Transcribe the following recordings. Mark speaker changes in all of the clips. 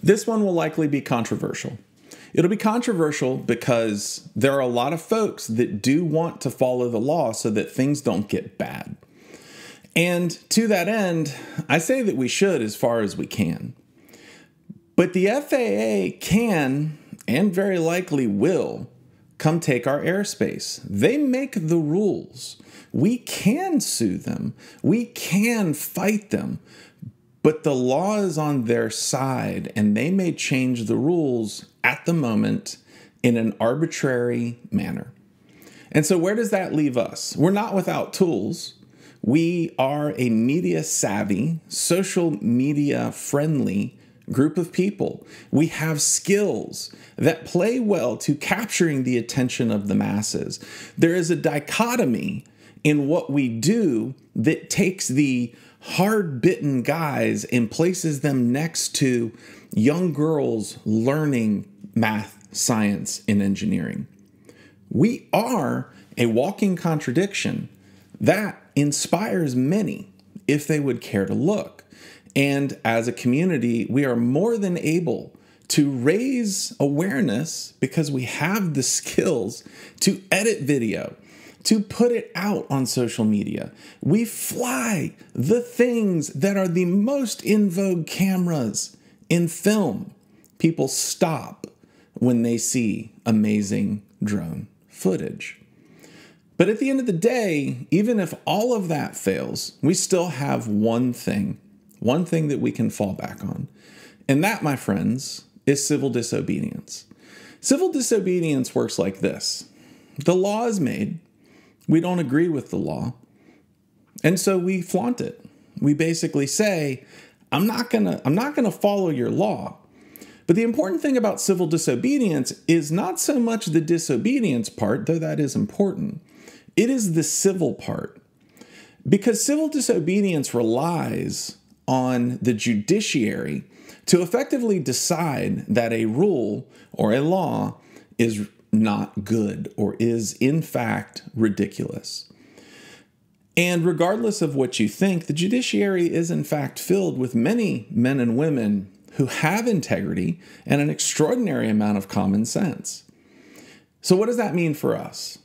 Speaker 1: This one will likely be controversial. It'll be controversial because there are a lot of folks that do want to follow the law so that things don't get bad. And to that end, I say that we should as far as we can. But the FAA can, and very likely will, come take our airspace. They make the rules. We can sue them. We can fight them. But the law is on their side, and they may change the rules at the moment in an arbitrary manner. And so where does that leave us? We're not without tools. We are a media-savvy, social media-friendly group of people. We have skills that play well to capturing the attention of the masses. There is a dichotomy in what we do that takes the hard-bitten guys and places them next to young girls learning math, science, and engineering. We are a walking contradiction that inspires many if they would care to look. And as a community, we are more than able to raise awareness because we have the skills to edit video, to put it out on social media. We fly the things that are the most in vogue cameras in film. People stop when they see amazing drone footage. But at the end of the day, even if all of that fails, we still have one thing that we can fall back on. And that, my friends, is civil disobedience. Civil disobedience works like this. The law is made. We don't agree with the law. And so we flaunt it. We basically say, I'm not gonna follow your law. But the important thing about civil disobedience is not so much the disobedience part, though that is important. It is the civil part. Because civil disobedience relies on the judiciary to effectively decide that a rule or a law is not good or is in fact ridiculous. And regardless of what you think, the judiciary is in fact filled with many men and women who have integrity and an extraordinary amount of common sense. So what does that mean for us?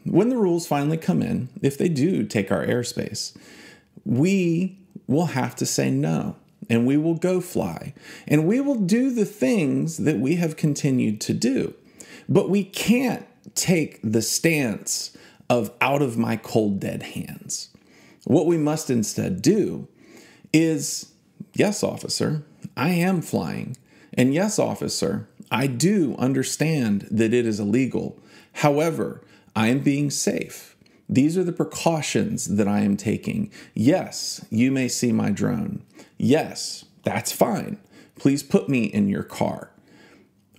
Speaker 1: When the rules finally come in, if they do take our airspace, we will have to say no, and we will go fly, and we will do the things that we have continued to do. But we can't take the stance of out of my cold dead hands. What we must instead do is, yes, officer, I am flying. And yes, officer, I do understand that it is illegal. However, I am being safe. These are the precautions that I am taking. Yes, you may see my drone. Yes, that's fine. Please put me in your car.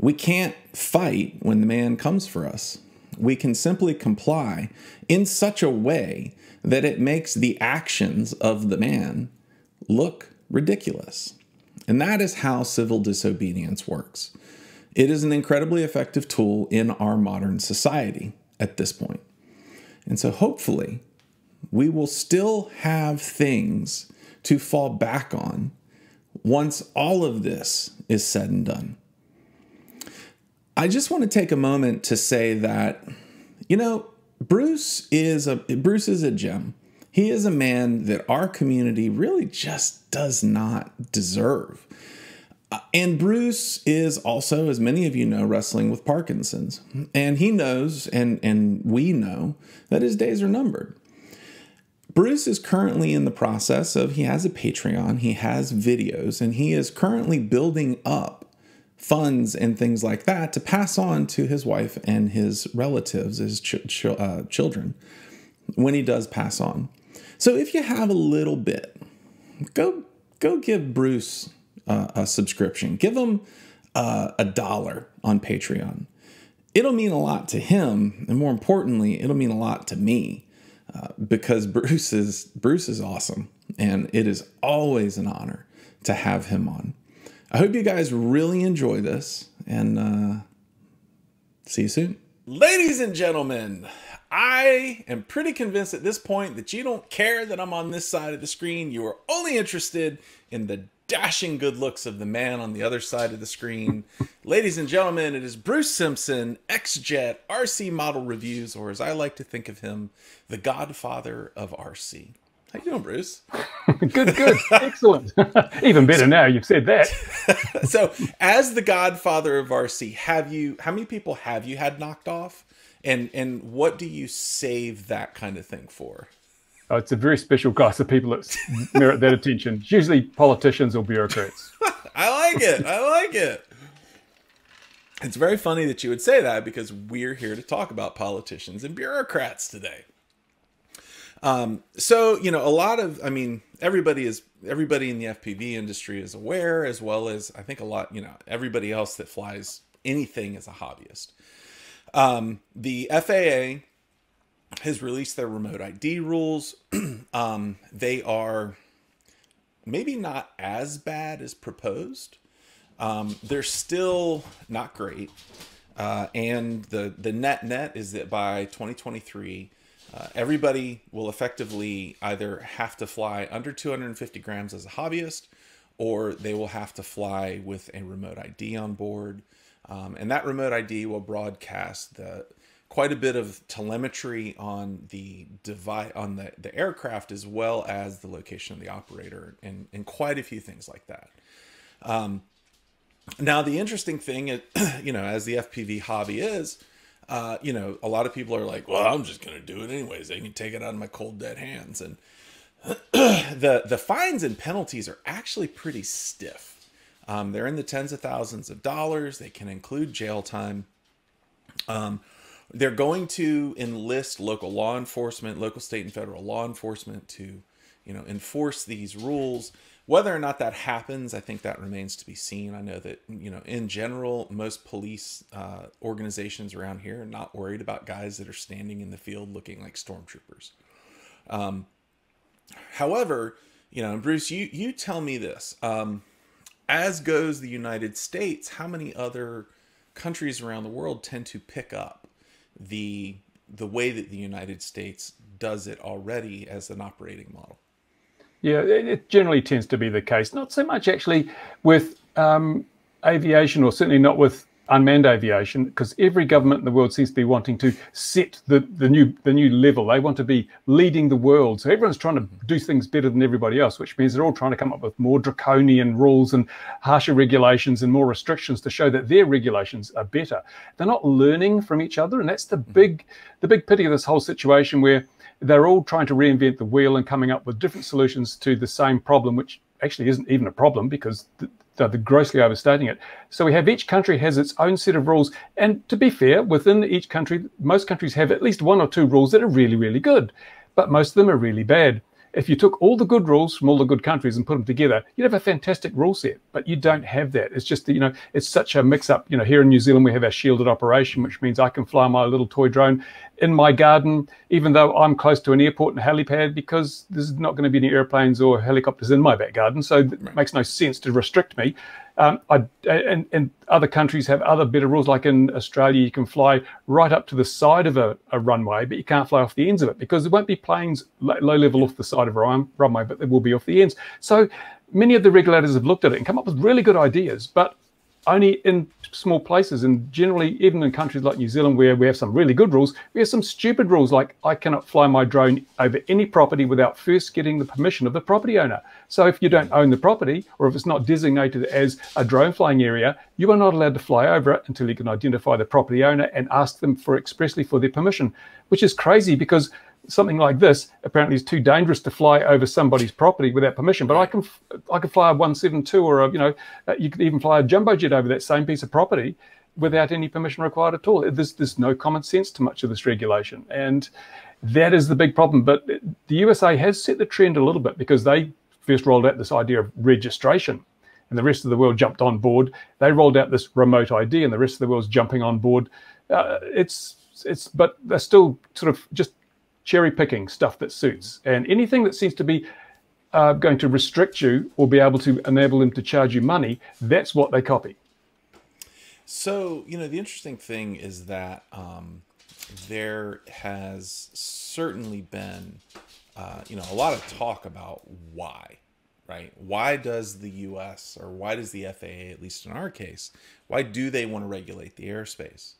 Speaker 1: We can't fight when the man comes for us. We can simply comply in such a way that it makes the actions of the man look ridiculous. And that is how civil disobedience works. It is an incredibly effective tool in our modern society at this point. And so hopefully we will still have things to fall back on once all of this is said and done. I just want to take a moment to say that, Bruce is a gem. He is a man that our community really just does not deserve. And Bruce is also, as many of you know, wrestling with Parkinson's. And he knows, and we know, that his days are numbered. Bruce is currently in the process of, he has a Patreon, he has videos, and he is currently building up funds and things like that to pass on to his wife and his relatives, his children, when he does pass on. So if you have a little bit, go give Bruce a subscription. Give him $1 on Patreon. It'll mean a lot to him, and more importantly, it'll mean a lot to me because Bruce is awesome, and it is always an honor to have him on. I hope you guys really enjoy this, and see you soon. Ladies and gentlemen, I am pretty convinced at this point that you don't care that I'm on this side of the screen. You are only interested in the dashing good looks of the man on the other side of the screen. Ladies and gentlemen, it is Bruce Simpson, X-Jet, RC Model Reviews, or as I like to think of him, the godfather of RC. How you doing, Bruce?
Speaker 2: Good. Excellent. Even better now you've said that.
Speaker 1: So, as the godfather of RC, how many people have you had knocked off? And what do you save that kind of thing for?
Speaker 2: Oh, it's a very special class of people that merit that attention. It's usually politicians or bureaucrats.
Speaker 1: I like it. I like it. It's very funny that you would say that because we're here to talk about politicians and bureaucrats today. So, you know, everybody in the FPV industry is aware, as well as I think everybody else that flies anything as a hobbyist. The FAA has released their remote ID rules. They are maybe not as bad as proposed. They're still not great. And the net is that by 2023, everybody will effectively either have to fly under 250 grams as a hobbyist, or they will have to fly with a remote ID on board. And that remote ID will broadcast quite a bit of telemetry on the device, on the aircraft, as well as the location of the operator, and quite a few things like that. Now, the interesting thing is, you know, as the FPV hobby is, you know, a lot of people are like, well, I'm just going to do it anyways. They can take it out of my cold, dead hands. And the fines and penalties are actually pretty stiff. They're in the tens of thousands of dollars. They can include jail time. They're going to enlist local law enforcement, local, state, and federal law enforcement to, you know, enforce these rules. Whether or not that happens, I think that remains to be seen. I know that, you know, in general, most police organizations around here are not worried about guys that are standing in the field looking like stormtroopers. However, you know, Bruce, you tell me this. As goes the United States, how many other countries around the world tend to pick up the way that the United States does it already as an operating model?
Speaker 2: Yeah, it generally tends to be the case. Not so much actually with aviation, or certainly not with unmanned aviation, because every government in the world seems to be wanting to set the new level. They want to be leading the world. So everyone's trying to do things better than everybody else, which means they're all trying to come up with more draconian rules and harsher regulations and more restrictions to show that their regulations are better. They're not learning from each other, and that's the big pity of this whole situation, where they're all trying to reinvent the wheel and coming up with different solutions to the same problem, which actually isn't even a problem because they're grossly overstating it. So we have, each country has its own set of rules. And to be fair, within each country, most countries have at least one or two rules that are really, really good, but most of them are really bad. If you took all the good rules from all the good countries and put them together, you'd have a fantastic rule set, but you don't have that. It's just that, you know, it's such a mix up. You know, here in New Zealand, we have our shielded operation, which means I can fly my little toy drone in my garden, even though I'm close to an airport and a helipad, because there's not going to be any airplanes or helicopters in my back garden. So it makes no sense to restrict me. And other countries have other better rules. Like in Australia, you can fly right up to the side of a runway, but you can't fly off the ends of it, because there won't be planes low level off the side of a runway, but they will be off the ends. So many of the regulators have looked at it and come up with really good ideas, but only in small places. And generally, even in countries like New Zealand, where we have some really good rules, we have some stupid rules, like I cannot fly my drone over any property without first getting the permission of the property owner. So if you don't own the property, or if it's not designated as a drone flying area, you are not allowed to fly over it until you can identify the property owner and ask them expressly for their permission, which is crazy, because something like this apparently is too dangerous to fly over somebody's property without permission. But I can fly a 172, or you could even fly a jumbo jet over that same piece of property without any permission required at all. There's no common sense to much of this regulation, and that is the big problem. But the USA has set the trend a little bit, because they first rolled out this idea of registration, and the rest of the world jumped on board. They rolled out this remote ID, and the rest of the world's jumping on board. But they're still sort of just cherry picking stuff that suits, and anything that seems to be going to restrict you or be able to enable them to charge you money, that's what they copy.
Speaker 1: So, you know, the interesting thing is that there has certainly been, you know, a lot of talk about why, right? Why does the US, or why does the FAA, at least in our case, why do they want to regulate the airspace?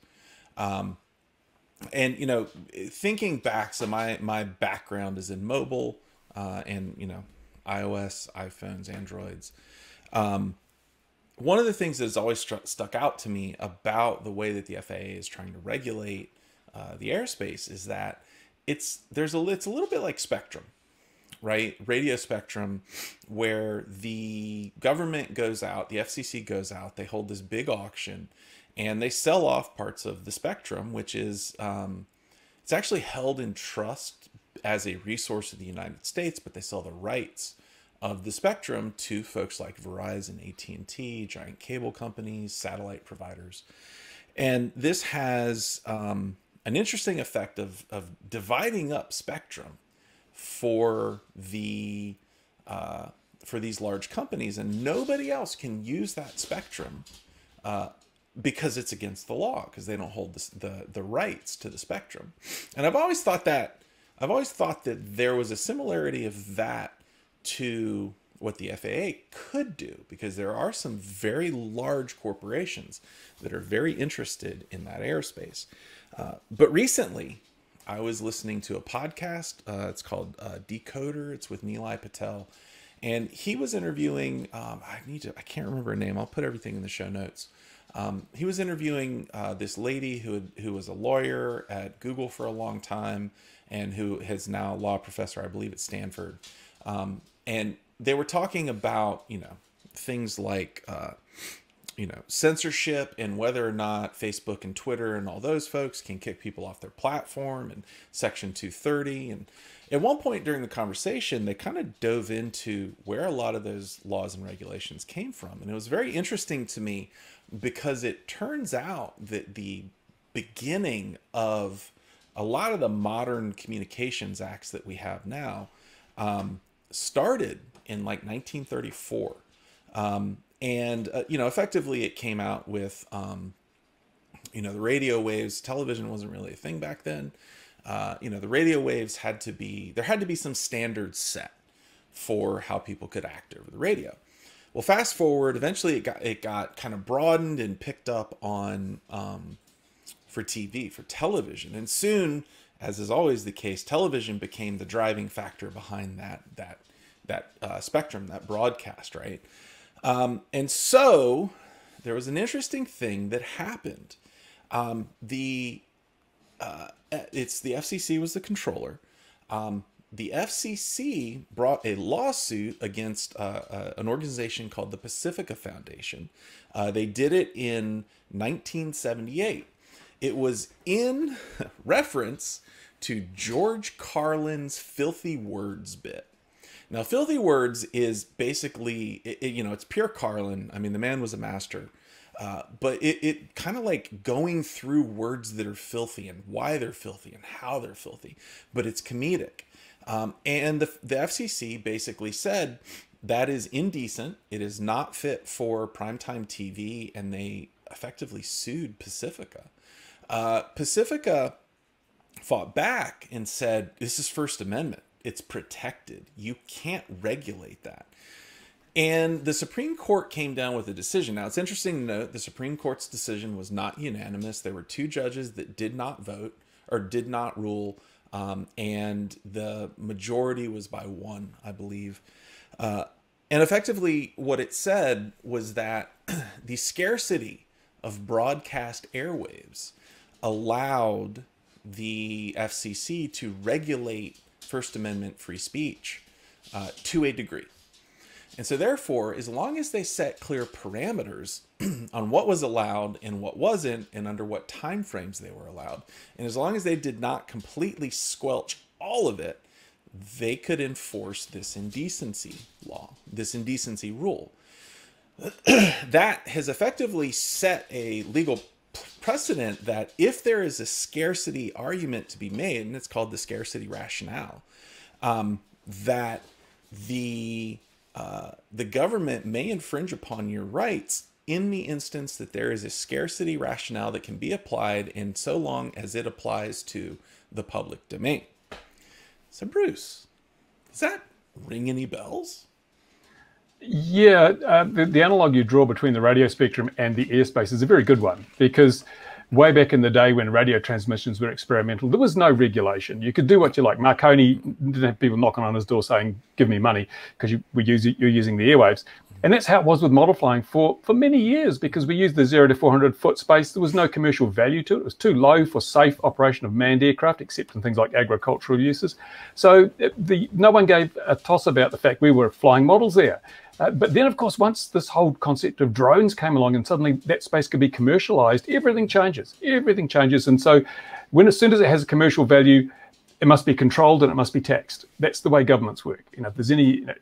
Speaker 1: And, you know, thinking back, so my background is in mobile, and, you know, iOS, iPhones, Androids. One of the things that has always stuck out to me about the way that the FAA is trying to regulate the airspace is that it's a little bit like spectrum, right? Radio spectrum, where the government goes out, the FCC goes out, they hold this big auction, and they sell off parts of the spectrum, which is it's actually held in trust as a resource of the United States, but they sell the rights of the spectrum to folks like Verizon, AT&T, giant cable companies, satellite providers. And this has an interesting effect of dividing up spectrum for these large companies, and nobody else can use that spectrum because it's against the law, because they don't hold the rights to the spectrum. And I've always thought that there was a similarity of that to what the FAA could do, because there are some very large corporations that are very interested in that airspace. But recently, I was listening to a podcast. It's called Decoder. It's with Nilay Patel, and he was interviewing. I can't remember her name. I'll put everything in the show notes. He was interviewing this lady who was a lawyer at Google for a long time, and who is now a law professor, I believe, at Stanford. And they were talking about, you know, things like, you know, censorship, and whether or not Facebook and Twitter and all those folks can kick people off their platform, and Section 230. And at one point during the conversation, they kind of dove into where a lot of those laws and regulations came from. And it was very interesting to me, because it turns out that the beginning of a lot of the modern communications acts that we have now started in like 1934. You know, effectively it came out with, you know, the radio waves. Television wasn't really a thing back then. You know, the radio waves there had to be some standards set for how people could act over the radio. Well, fast forward, eventually it got kind of broadened and picked up on, for TV, for television. And soon, as is always the case, television became the driving factor behind that spectrum, that broadcast, right? And so there was an interesting thing that happened. The FCC was the controller. The FCC brought a lawsuit against an organization called the Pacifica Foundation. They did it in 1978. It was in reference to George Carlin's Filthy Words bit. Now, Filthy Words is basically, you know, it's pure Carlin. I mean, the man was a master. But it kind of like going through words that are filthy and why they're filthy and how they're filthy. But it's comedic. And the FCC basically said that is indecent. It is not fit for primetime TV. And they effectively sued Pacifica. Pacifica fought back and said, this is First Amendment. It's protected. You can't regulate that. And the Supreme Court came down with a decision. Now, it's interesting to note the Supreme Court's decision was not unanimous. There were two judges that did not vote or did not rule. And the majority was by one, I believe. And effectively, what it said was that the scarcity of broadcast airwaves allowed the FCC to regulate First Amendment free speech to a degree. And so therefore, as long as they set clear parameters on what was allowed and what wasn't, and under what time frames they were allowed, and as long as they did not completely squelch all of it, they could enforce this indecency law, this indecency rule. That has effectively set a legal precedent that if there is a scarcity argument to be made, and it's called the scarcity rationale, that the government may infringe upon your rights in the instance that there is a scarcity rationale that can be applied, in so long as it applies to the public domain. So, Bruce, does that ring any bells?
Speaker 2: Yeah, the analog you draw between the radio spectrum and the airspace is a very good one, because way back in the day when radio transmissions were experimental, there was no regulation. You could do what you like. Marconi didn't have people knocking on his door saying, "Give me money," because you're using the airwaves. And that's how it was with model flying for many years, because we used the 0 to 400 foot space. There was no commercial value to it. It was too low for safe operation of manned aircraft, except in things like agricultural uses. So no one gave a toss about the fact we were flying models there. But then, of course, once this whole concept of drones came along and suddenly that space could be commercialized, everything changes. Everything changes. And so as soon as it has a commercial value, it must be controlled and it must be taxed. That's the way governments work. If there's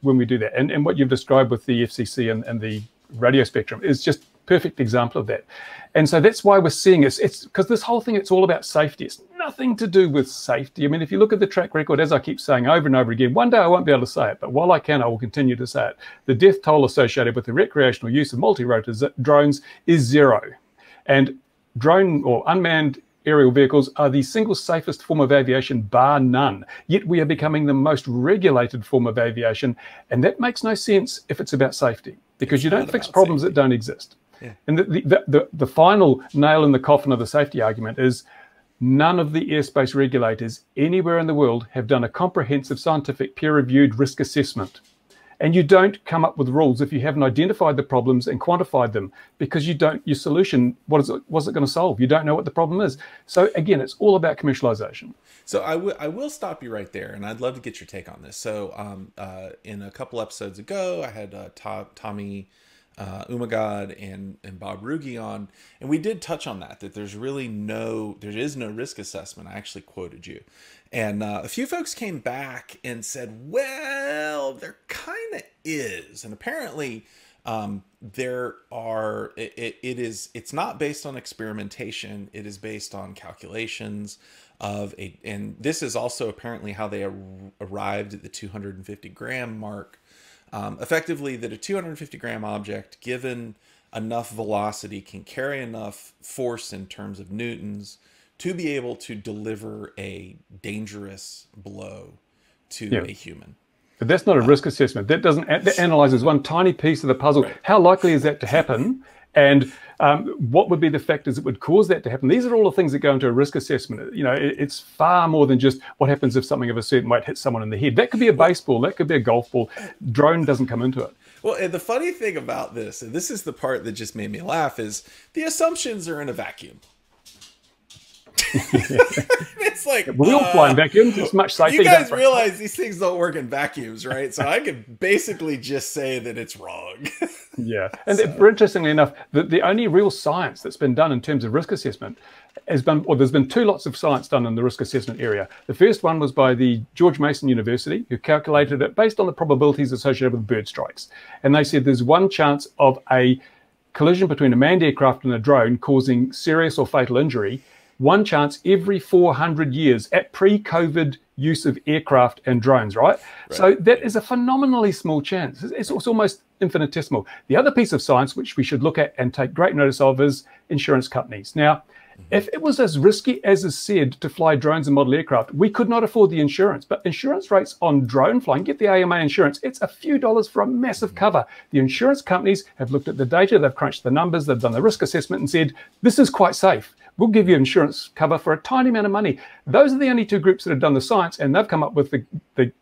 Speaker 2: when we do that. And what you've described with the FCC and the radio spectrum is just a perfect example of that. And so that's why we're seeing it's because this whole thing, it's all about safety. It's nothing to do with safety. I mean, if you look at the track record, as I keep saying over and over again, one day I won't be able to say it, but while I can, I will continue to say it. The death toll associated with the recreational use of multi-rotor drones is 0. And drone or unmanned aerial vehicles are the single safest form of aviation, bar none. Yet we are becoming the most regulated form of aviation. And that makes no sense if it's about safety, because you don't fix problems that don't exist. Yeah. And the final nail in the coffin of the safety argument is none of the airspace regulators anywhere in the world have done a comprehensive scientific peer-reviewed risk assessment. And you don't come up with rules if you haven't identified the problems and quantified them, because your solution, what's it going to solve? You don't know what the problem is. So again, it's all about commercialization.
Speaker 1: So I will stop you right there, and I'd love to get your take on this. So in a couple episodes ago, I had Tommy Umagad and Bob Rugi on, and we did touch on that there is no risk assessment. I actually quoted you, and a few folks came back and said, well, there kind of is, and apparently it's not based on experimentation. It is based on calculations and this is also apparently how they arrived at the 250 gram mark. Effectively, that a 250 gram object, given enough velocity, can carry enough force in terms of newtons to be able to deliver a dangerous blow to a human.
Speaker 2: But that's not a risk assessment. That that analyzes one tiny piece of the puzzle. Right. How likely is that to happen? And what would be the factors that would cause that to happen? These are all the things that go into a risk assessment. It's far more than just what happens if something of a certain weight hits someone in the head. That could be a baseball. That could be a golf ball. Drone doesn't come into it.
Speaker 1: Well, and the funny thing about this, and this is the part that just made me laugh, is the assumptions are in a vacuum. It's like,
Speaker 2: we all fly in vacuums. It's much safer.
Speaker 1: You guys realize these things don't work in vacuums, right? So I could basically just say that it's wrong.
Speaker 2: Yeah. And interestingly enough, the only real science that's been done in terms of risk assessment there's been 2 lots of science done in the risk assessment area. The first one was by the George Mason University, who calculated it based on the probabilities associated with bird strikes. And they said there's one chance of a collision between a manned aircraft and a drone causing serious or fatal injury, one chance every 400 years at pre-COVID use of aircraft and drones, right? So that is a phenomenally small chance. It's almost infinitesimal. The other piece of science which we should look at and take great notice of is insurance companies. Now, if it was as risky as is said to fly drones and model aircraft, we could not afford the insurance. But insurance rates on drone flying, get the AMA insurance, it's a few dollars for a massive cover. The insurance companies have looked at the data, they've crunched the numbers, they've done the risk assessment and said, this is quite safe. We'll give you insurance cover for a tiny amount of money. Those are the only 2 groups that have done the science, and they've come up with the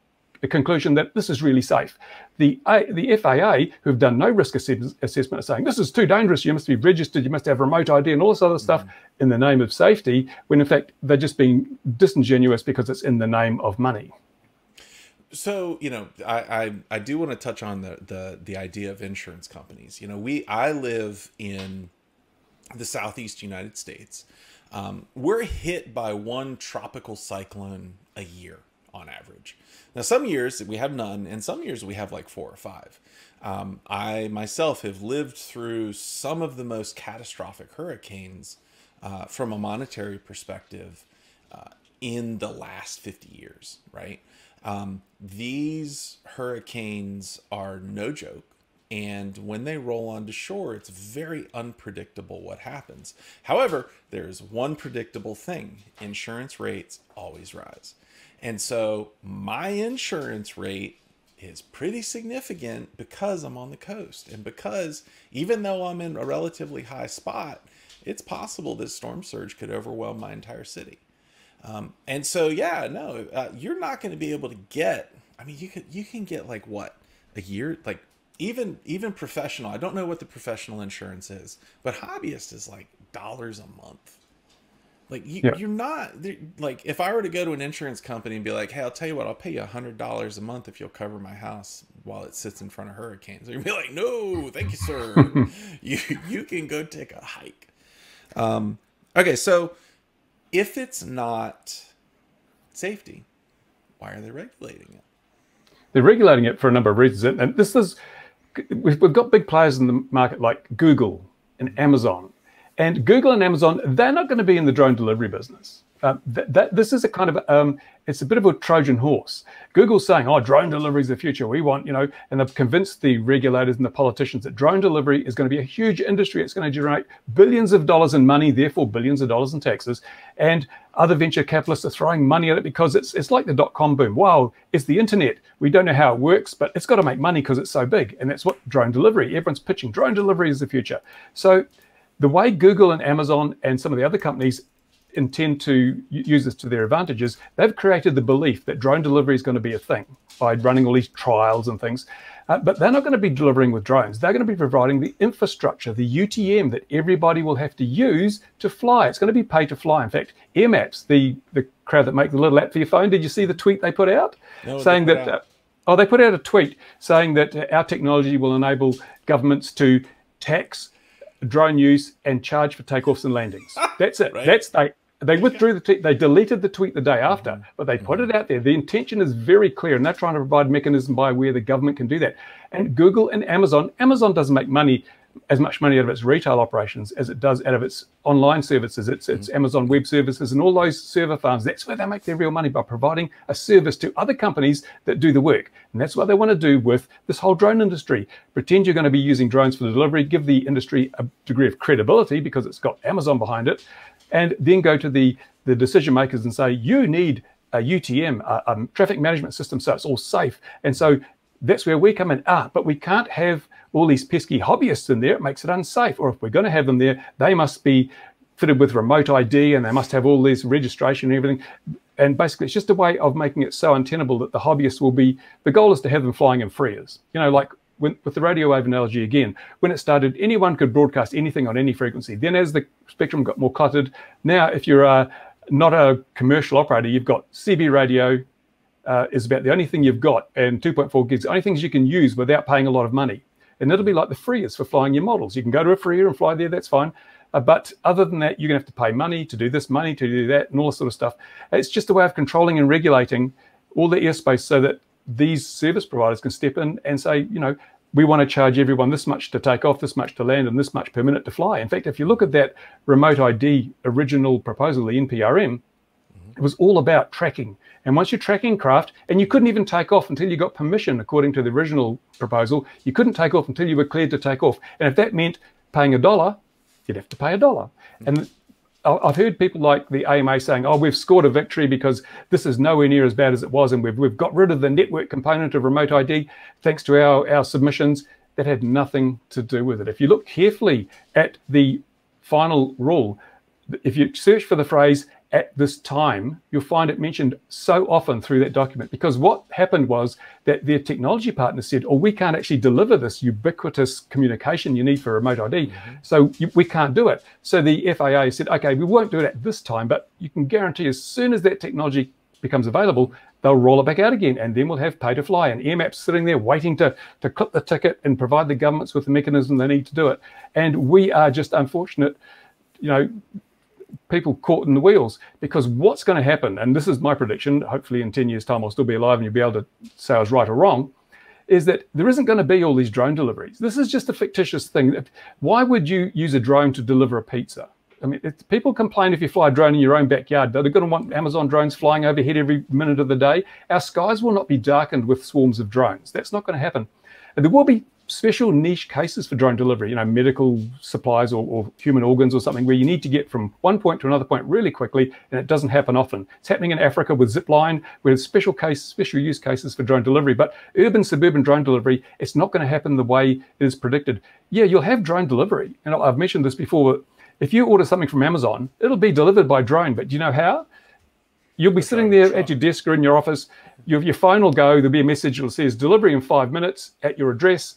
Speaker 2: conclusion that this is really safe. The FAA, who've done no risk assessment, are saying this is too dangerous. You must be registered. You must have remote ID and all this other stuff in the name of safety, when in fact they're just being disingenuous because it's in the name of money.
Speaker 1: So, I do want to touch on the idea of insurance companies. I live in the Southeast United States. We're hit by 1 tropical cyclone a year on average. Now, some years we have none, and some years we have like 4 or 5. I myself have lived through some of the most catastrophic hurricanes from a monetary perspective in the last 50 years, right? These hurricanes are no joke. And when they roll onto shore, it's very unpredictable what happens. However, there's one predictable thing. Insurance rates always rise. And so my insurance rate is pretty significant because I'm on the coast, and because even though I'm in a relatively high spot, it's possible this storm surge could overwhelm my entire city. And so, yeah, no, you're not going to be able to get, I mean, you can get like what, a year, like even professional. I don't know what the professional insurance is, but hobbyist is like dollars a month. Like you're not like, if I were to go to an insurance company and be like, hey, I'll tell you what, I'll pay you $100 a month if you'll cover my house while it sits in front of hurricanes. They'd be like, no, thank you, sir. you can go take a hike. Okay, so if it's not safety, why are they regulating it?
Speaker 2: They're regulating it for a number of reasons. And this is, we've got big players in the market like Google and Amazon. And Google and Amazon, they're not going to be in the drone delivery business. This is a kind of, it's a bit of a Trojan horse. Google's saying, oh, drone delivery is the future. We want, and they've convinced the regulators and the politicians that drone delivery is going to be a huge industry. It's going to generate billions of dollars in money, therefore billions of dollars in taxes. And other venture capitalists are throwing money at it because it's like the dot-com boom. Wow, it's the internet. We don't know how it works, but it's got to make money because it's so big. And that's what drone delivery, everyone's pitching drone delivery is the future. So the way Google and Amazon and some of the other companies intend to use this to their advantages, they've created the belief that drone delivery is going to be a thing by running all these trials and things. But they're not going to be delivering with drones. They're going to be providing the infrastructure, the UTM that everybody will have to use to fly. It's going to be pay to fly. In fact, Air Maps, the crowd that make the little app for your phone, did you see the tweet they put out?
Speaker 1: No,
Speaker 2: saying that, they put out a tweet saying that our technology will enable governments to tax drone use and charge for takeoffs and landings. That's it. Right. They withdrew the tweet. They deleted the tweet the day after, but they put it out there. The intention is very clear, and they're trying to provide a mechanism by where the government can do that. And Google and Amazon doesn't make money, as much money out of its retail operations as it does out of its online services, its Amazon Web Services and all those server farms. That's where they make their real money, by providing a service to other companies that do the work. And that's what they want to do with this whole drone industry. Pretend you're going to be using drones for the delivery, give the industry a degree of credibility because it's got Amazon behind it, and then go to the decision makers and say, you need a UTM, a traffic management system, so it's all safe. And so that's where we come in. But we can't have all these pesky hobbyists in there. It makes it unsafe. Or if we're going to have them there, they must be fitted with remote ID and they must have all this registration and everything. And basically, it's just a way of making it so untenable that the hobbyists will be, the goal is to have them flying in freers. Like with the radio wave analogy again, when it started, anyone could broadcast anything on any frequency. Then as the spectrum got more cluttered, now if you're not a commercial operator, you've got CB radio, is about the only thing you've got, and 2.4 gigs, the only things you can use without paying a lot of money. And it'll be like the freers for flying your models. You can go to a freer and fly there, that's fine. But other than that, you're going to have to pay money to do this, money to do that, and all this sort of stuff. It's just a way of controlling and regulating all the airspace so that these service providers can step in and say, we want to charge everyone this much to take off, this much to land, and this much per minute to fly. In fact, if you look at that remote ID original proposal, the NPRM, it was all about tracking. And once you're tracking craft, and you couldn't even take off until you got permission, according to the original proposal, you couldn't take off until you were cleared to take off. And if that meant paying $1, you'd have to pay $1. And I've heard people like the AMA saying, oh, we've scored a victory because this is nowhere near as bad as it was, and we've got rid of the network component of remote ID thanks to our submissions. That had nothing to do with it. If you look carefully at the final rule, if you search for the phrase "at this time," you'll find it mentioned so often through that document, because what happened was that their technology partners said, oh, we can't actually deliver this ubiquitous communication you need for remote ID, so we can't do it. So the FAA said, okay, we won't do it at this time, but you can guarantee as soon as that technology becomes available, they'll roll it back out again, and then we'll have pay to fly, and Air Maps sitting there waiting to clip the ticket and provide the governments with the mechanism they need to do it. And we are just unfortunate, people caught in the wheels, because what's going to happen, and this is my prediction, hopefully in 10 years' time I'll still be alive and you'll be able to say I was right or wrong, is that there isn't going to be all these drone deliveries. This is just a fictitious thing. Why would you use a drone to deliver a pizza? I mean, people complain if you fly a drone in your own backyard. They're going to want Amazon drones flying overhead every minute of the day. Our skies will not be darkened with swarms of drones. That's not going to happen. And there will be special niche cases for drone delivery, medical supplies or human organs or something, where you need to get from one point to another point really quickly, and it doesn't happen often. It's happening in Africa with zipline, where there's special use cases for drone delivery. But urban, suburban drone delivery, it's not going to happen the way it is predicted. Yeah, you'll have drone delivery. And I've mentioned this before. If you order something from Amazon, it'll be delivered by drone. But do you know how? You'll be sitting there at your desk or in your office. Your phone will go. There'll be a message that says delivery in 5 minutes at your address,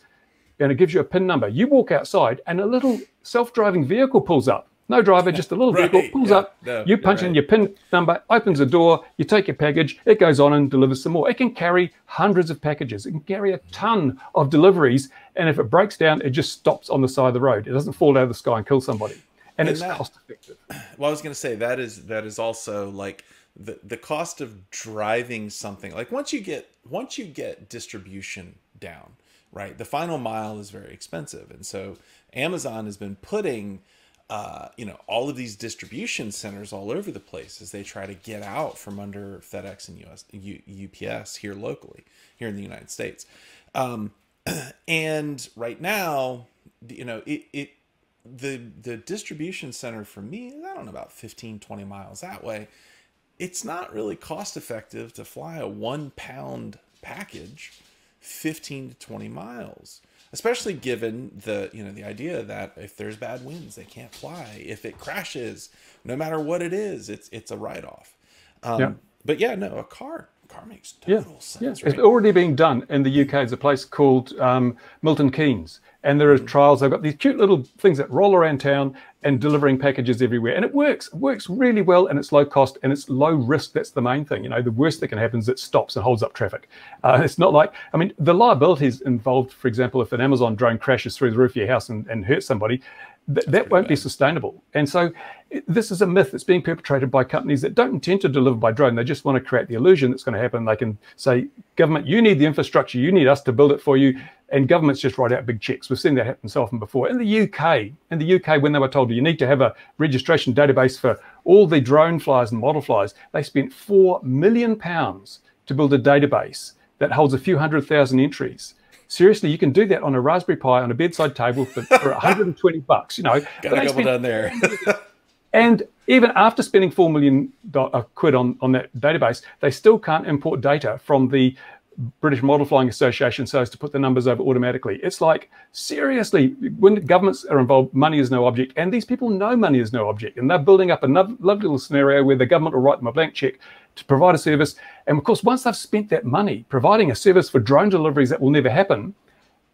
Speaker 2: and it gives you a PIN number. You walk outside, and a little self-driving vehicle pulls up. No driver, just a little vehicle pulls up. No, you punch in your PIN number, opens the door. You take your package. It goes on and delivers some more. It can carry hundreds of packages. It can carry a ton of deliveries, and if it breaks down, it just stops on the side of the road. It doesn't fall out of the sky and kill somebody, and it's cost-effective.
Speaker 1: Well, I was going to say that is also like the cost of driving something. Like once you get distribution down, right, the final mile is very expensive, and so Amazon has been putting all of these distribution centers all over the place as they try to get out from under FedEx and UPS here locally, here in the United States. And right now, the distribution center for me, I don't know, about 15-20 miles that way. It's not really cost effective to fly a 1 pound package 15 to 20 miles, especially given the idea that if there's bad winds, they can't fly. If it crashes, no matter what it is, it's a write-off. But yeah, no, a car makes total sense.
Speaker 2: Right? It's already being done in the UK. There's a place called Milton Keynes, and there are trials. They've got these cute little things that roll around town and delivering packages everywhere, and it works. It works really well, and it's low cost and it's low risk. That's the main thing. The worst that can happen is it stops and holds up traffic. It's not like, the liabilities involved. For example, if an Amazon drone crashes through the roof of your house and hurts somebody, that won't be sustainable. And so this is a myth that's being perpetrated by companies that don't intend to deliver by drone. They just want to create the illusion that's going to happen. They can say, government, you need the infrastructure, you need us to build it for you, and governments just write out big checks. We've seen that happen so often before. In the UK, when they were told you need to have a registration database for all the drone flyers and model flyers, they spent £4 million to build a database that holds a few 100,000 entries. Seriously, you can do that on a Raspberry Pi on a bedside table for $120.
Speaker 1: Got a couple done there.
Speaker 2: And even after spending £4 million quid on that database, they still can't import data from the British Model Flying Association so as to put the numbers over automatically. It's like, seriously, when governments are involved, money is no object, and these people know money is no object, and they're building up a lovely little scenario where the government will write them a blank check to provide a service. And of course, once they've spent that money providing a service for drone deliveries that will never happen,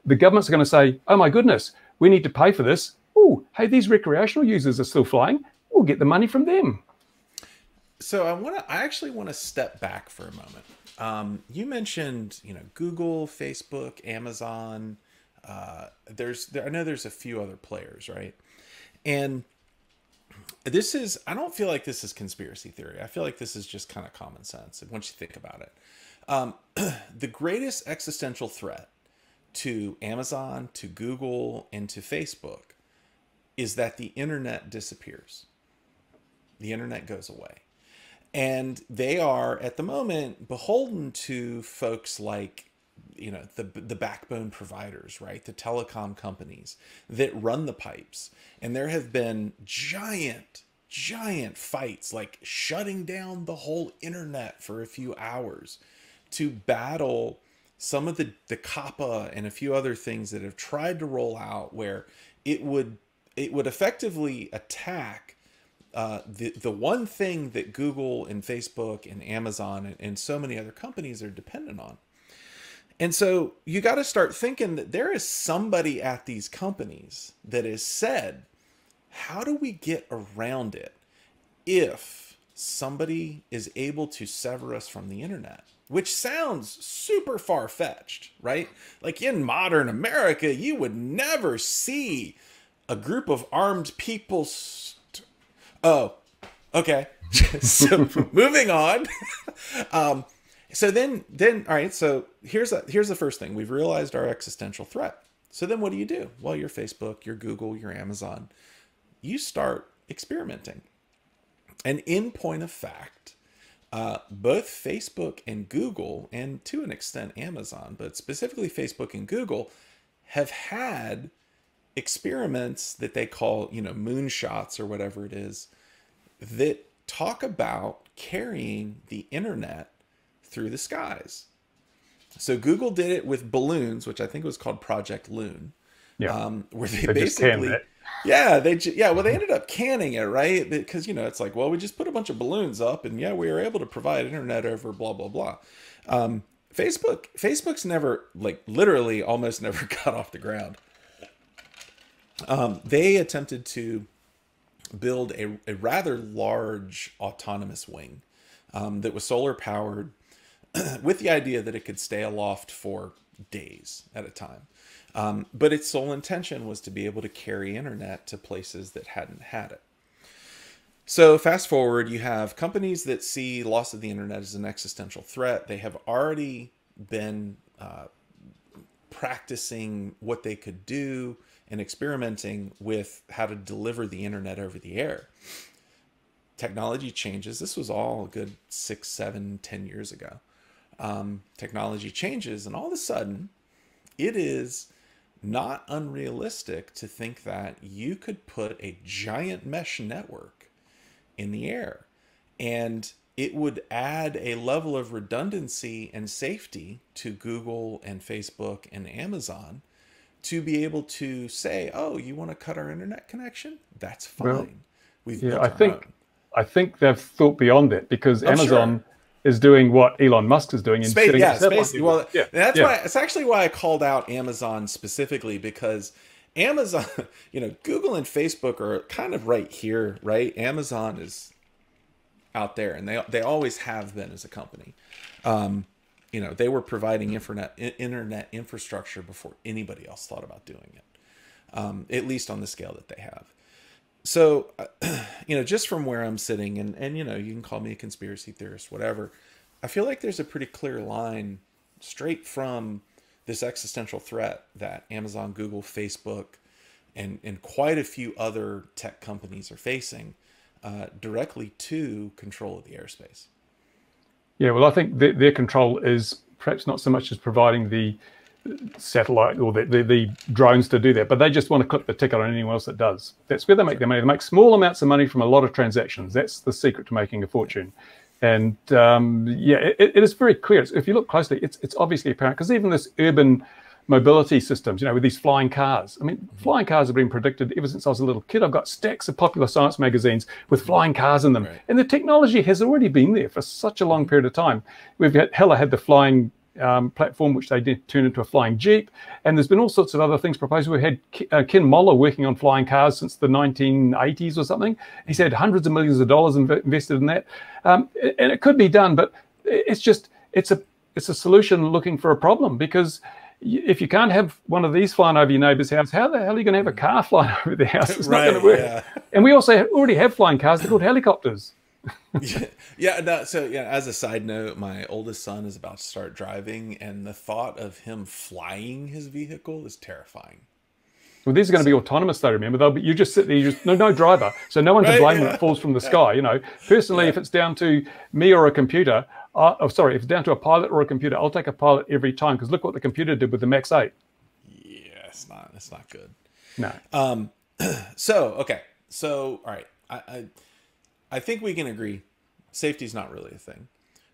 Speaker 2: the governments are going to say, oh my goodness, we need to pay for this. Oh, hey, these recreational users are still flying. We'll get the money from them.
Speaker 1: So I actually want to step back for a moment. You mentioned, Google, Facebook, Amazon. I know there's a few other players, right? And I don't feel like this is conspiracy theory. I feel like this is just kind of common sense once you think about it. The greatest existential threat to Amazon, to Google, and to Facebook is that the internet disappears. The internet goes away. And they are, at the moment, beholden to folks like, the backbone providers, right? The telecom companies that run the pipes. And there have been giant fights, like shutting down the whole internet for a few hours to battle some of the COPPA and a few other things that have tried to roll out where it would effectively attack the one thing that Google and Facebook and Amazon and so many other companies are dependent on. And so you got to start thinking that there is somebody at these companies that has said, how do we get around it if somebody is able to sever us from the internet? Which sounds super far-fetched, right? Like in modern America, you would never see a group of armed people. Oh, okay. So moving on. So then, all right. So here's the first thing. We've realized our existential threat. So then what do? Well, your Facebook, your Google, your Amazon, you start experimenting. And in point of fact, both Facebook and Google, and to an extent Amazon, but specifically Facebook and Google, have had experiments that they call, moonshots or whatever it is, that talk about carrying the internet through the skies. So Google did it with balloons, which I think was called Project Loon, where they basically, they ended up canning it, right? Because, it's like, well, we just put a bunch of balloons up and we were able to provide internet over blah, blah, blah. Facebook's never, literally almost never got off the ground. They attempted to build a rather large autonomous wing that was solar powered with the idea that it could stay aloft for days at a time. But its sole intention was to be able to carry internet to places that hadn't had it. So fast forward, you have companies that see loss of the internet as an existential threat. They have already been practicing what they could do and experimenting with how to deliver the internet over the air. Technology changes. This was all a good 6, 7, 10 years ago. Technology changes, and all of a sudden, it is not unrealistic to think that you could put a giant mesh network in the air, and it would add a level of redundancy and safety to Google and Facebook and Amazon to be able to say, oh, you want to cut our internet connection? That's fine.
Speaker 2: Well, I think they've thought beyond that, because Amazon is doing what Elon Musk is doing.
Speaker 1: Space. Well, that's why, it's actually why I called out Amazon specifically, because Amazon, Google and Facebook are kind of right here, right? Amazon is out there, and they always have been as a company. They were providing internet infrastructure before anybody else thought about doing it, at least on the scale that they have. So, just from where I'm sitting, and you can call me a conspiracy theorist, whatever, I feel like there's a pretty clear line straight from this existential threat that Amazon, Google, Facebook, and quite a few other tech companies are facing directly to control of the airspace.
Speaker 2: Yeah, well, I think their control is perhaps not so much as providing the satellite or the drones to do that, but they just want to clip the ticket on anyone else that does. That's where they make their money. They make small amounts of money from a lot of transactions. That's the secret to making a fortune. And it is very clear. If you look closely, it's obviously apparent, because even this urban mobility systems, with these flying cars. I mean, flying cars have been predicted ever since I was a little kid. I've got stacks of popular science magazines with flying cars in them. Right. And the technology has already been there for such a long period of time. Hella had the flying platform, which they did turn into a flying Jeep. And there's been all sorts of other things proposed. We had Ken Moller working on flying cars since the 1980s or something. He's had hundreds of millions of dollars invested in that. And it could be done, but it's a solution looking for a problem, because if you can't have one of these flying over your neighbour's house, how the hell are you going to have a car flying over their house? It's not going to work. Yeah. And we also already have flying cars. They're called helicopters.
Speaker 1: As a side note, my oldest son is about to start driving, and the thought of him flying his vehicle is terrifying.
Speaker 2: Well, these are going to be autonomous, though, remember. You just sit there, no driver, so no one to blame when it falls from the sky. Personally, if it's down to me or a computer, if it's down to a pilot or a computer, I'll take a pilot every time, because look what the computer did with the Max 8.
Speaker 1: Yeah, it's not good.
Speaker 2: No.
Speaker 1: So all right, I think we can agree safety is not really a thing.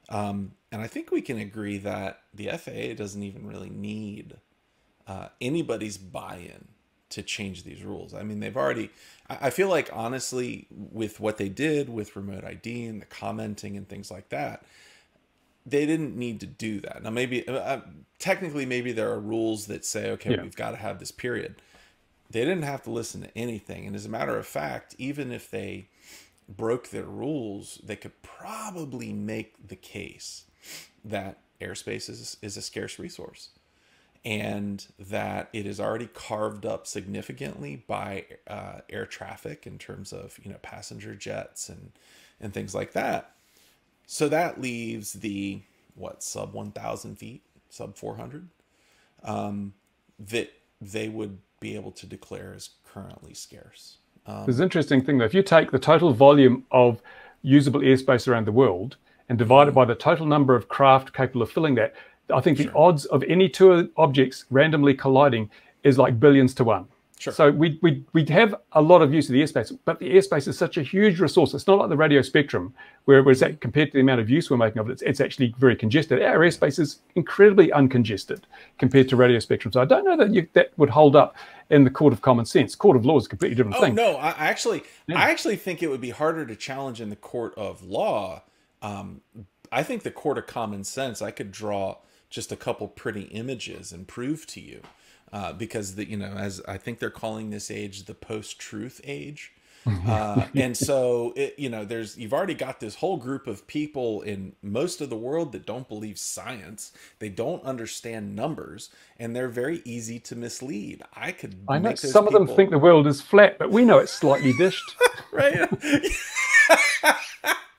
Speaker 1: And I think we can agree that the FAA doesn't even really need anybody's buy-in to change these rules. I mean, I feel like, honestly, with what they did with remote ID and the commenting and things like that, they didn't need to do that. Now, maybe technically, maybe there are rules that say, okay, we've got to have this period. They didn't have to listen to anything. And as a matter of fact, even if they broke their rules, they could probably make the case that airspace is a scarce resource, and that it is already carved up significantly by air traffic in terms of passenger jets and things like that. So that leaves the sub 1,000 feet, sub 400, that they would be able to declare as currently scarce.
Speaker 2: There's an interesting thing, though. If you take the total volume of usable airspace around the world and divide it by the total number of craft capable of filling that, I think the odds of any two objects randomly colliding is like billions to one.
Speaker 1: Sure.
Speaker 2: So we have a lot of use of the airspace, but the airspace is such a huge resource. It's not like the radio spectrum, where compared to the amount of use we're making of it, it's actually very congested. Our airspace is incredibly uncongested compared to radio spectrum. So I don't know that that would hold up in the court of common sense. Court of law is a completely different thing.
Speaker 1: No, I actually think it would be harder to challenge in the court of law. I think the court of common sense, I could draw just a couple pretty images and prove to you. Because as I think they're calling this age the post-truth age, and so you've already got this whole group of people in most of the world that don't believe science, they don't understand numbers, and they're very easy to mislead. I know
Speaker 2: some of them think the world is flat, but we know it's slightly dished.
Speaker 1: Right?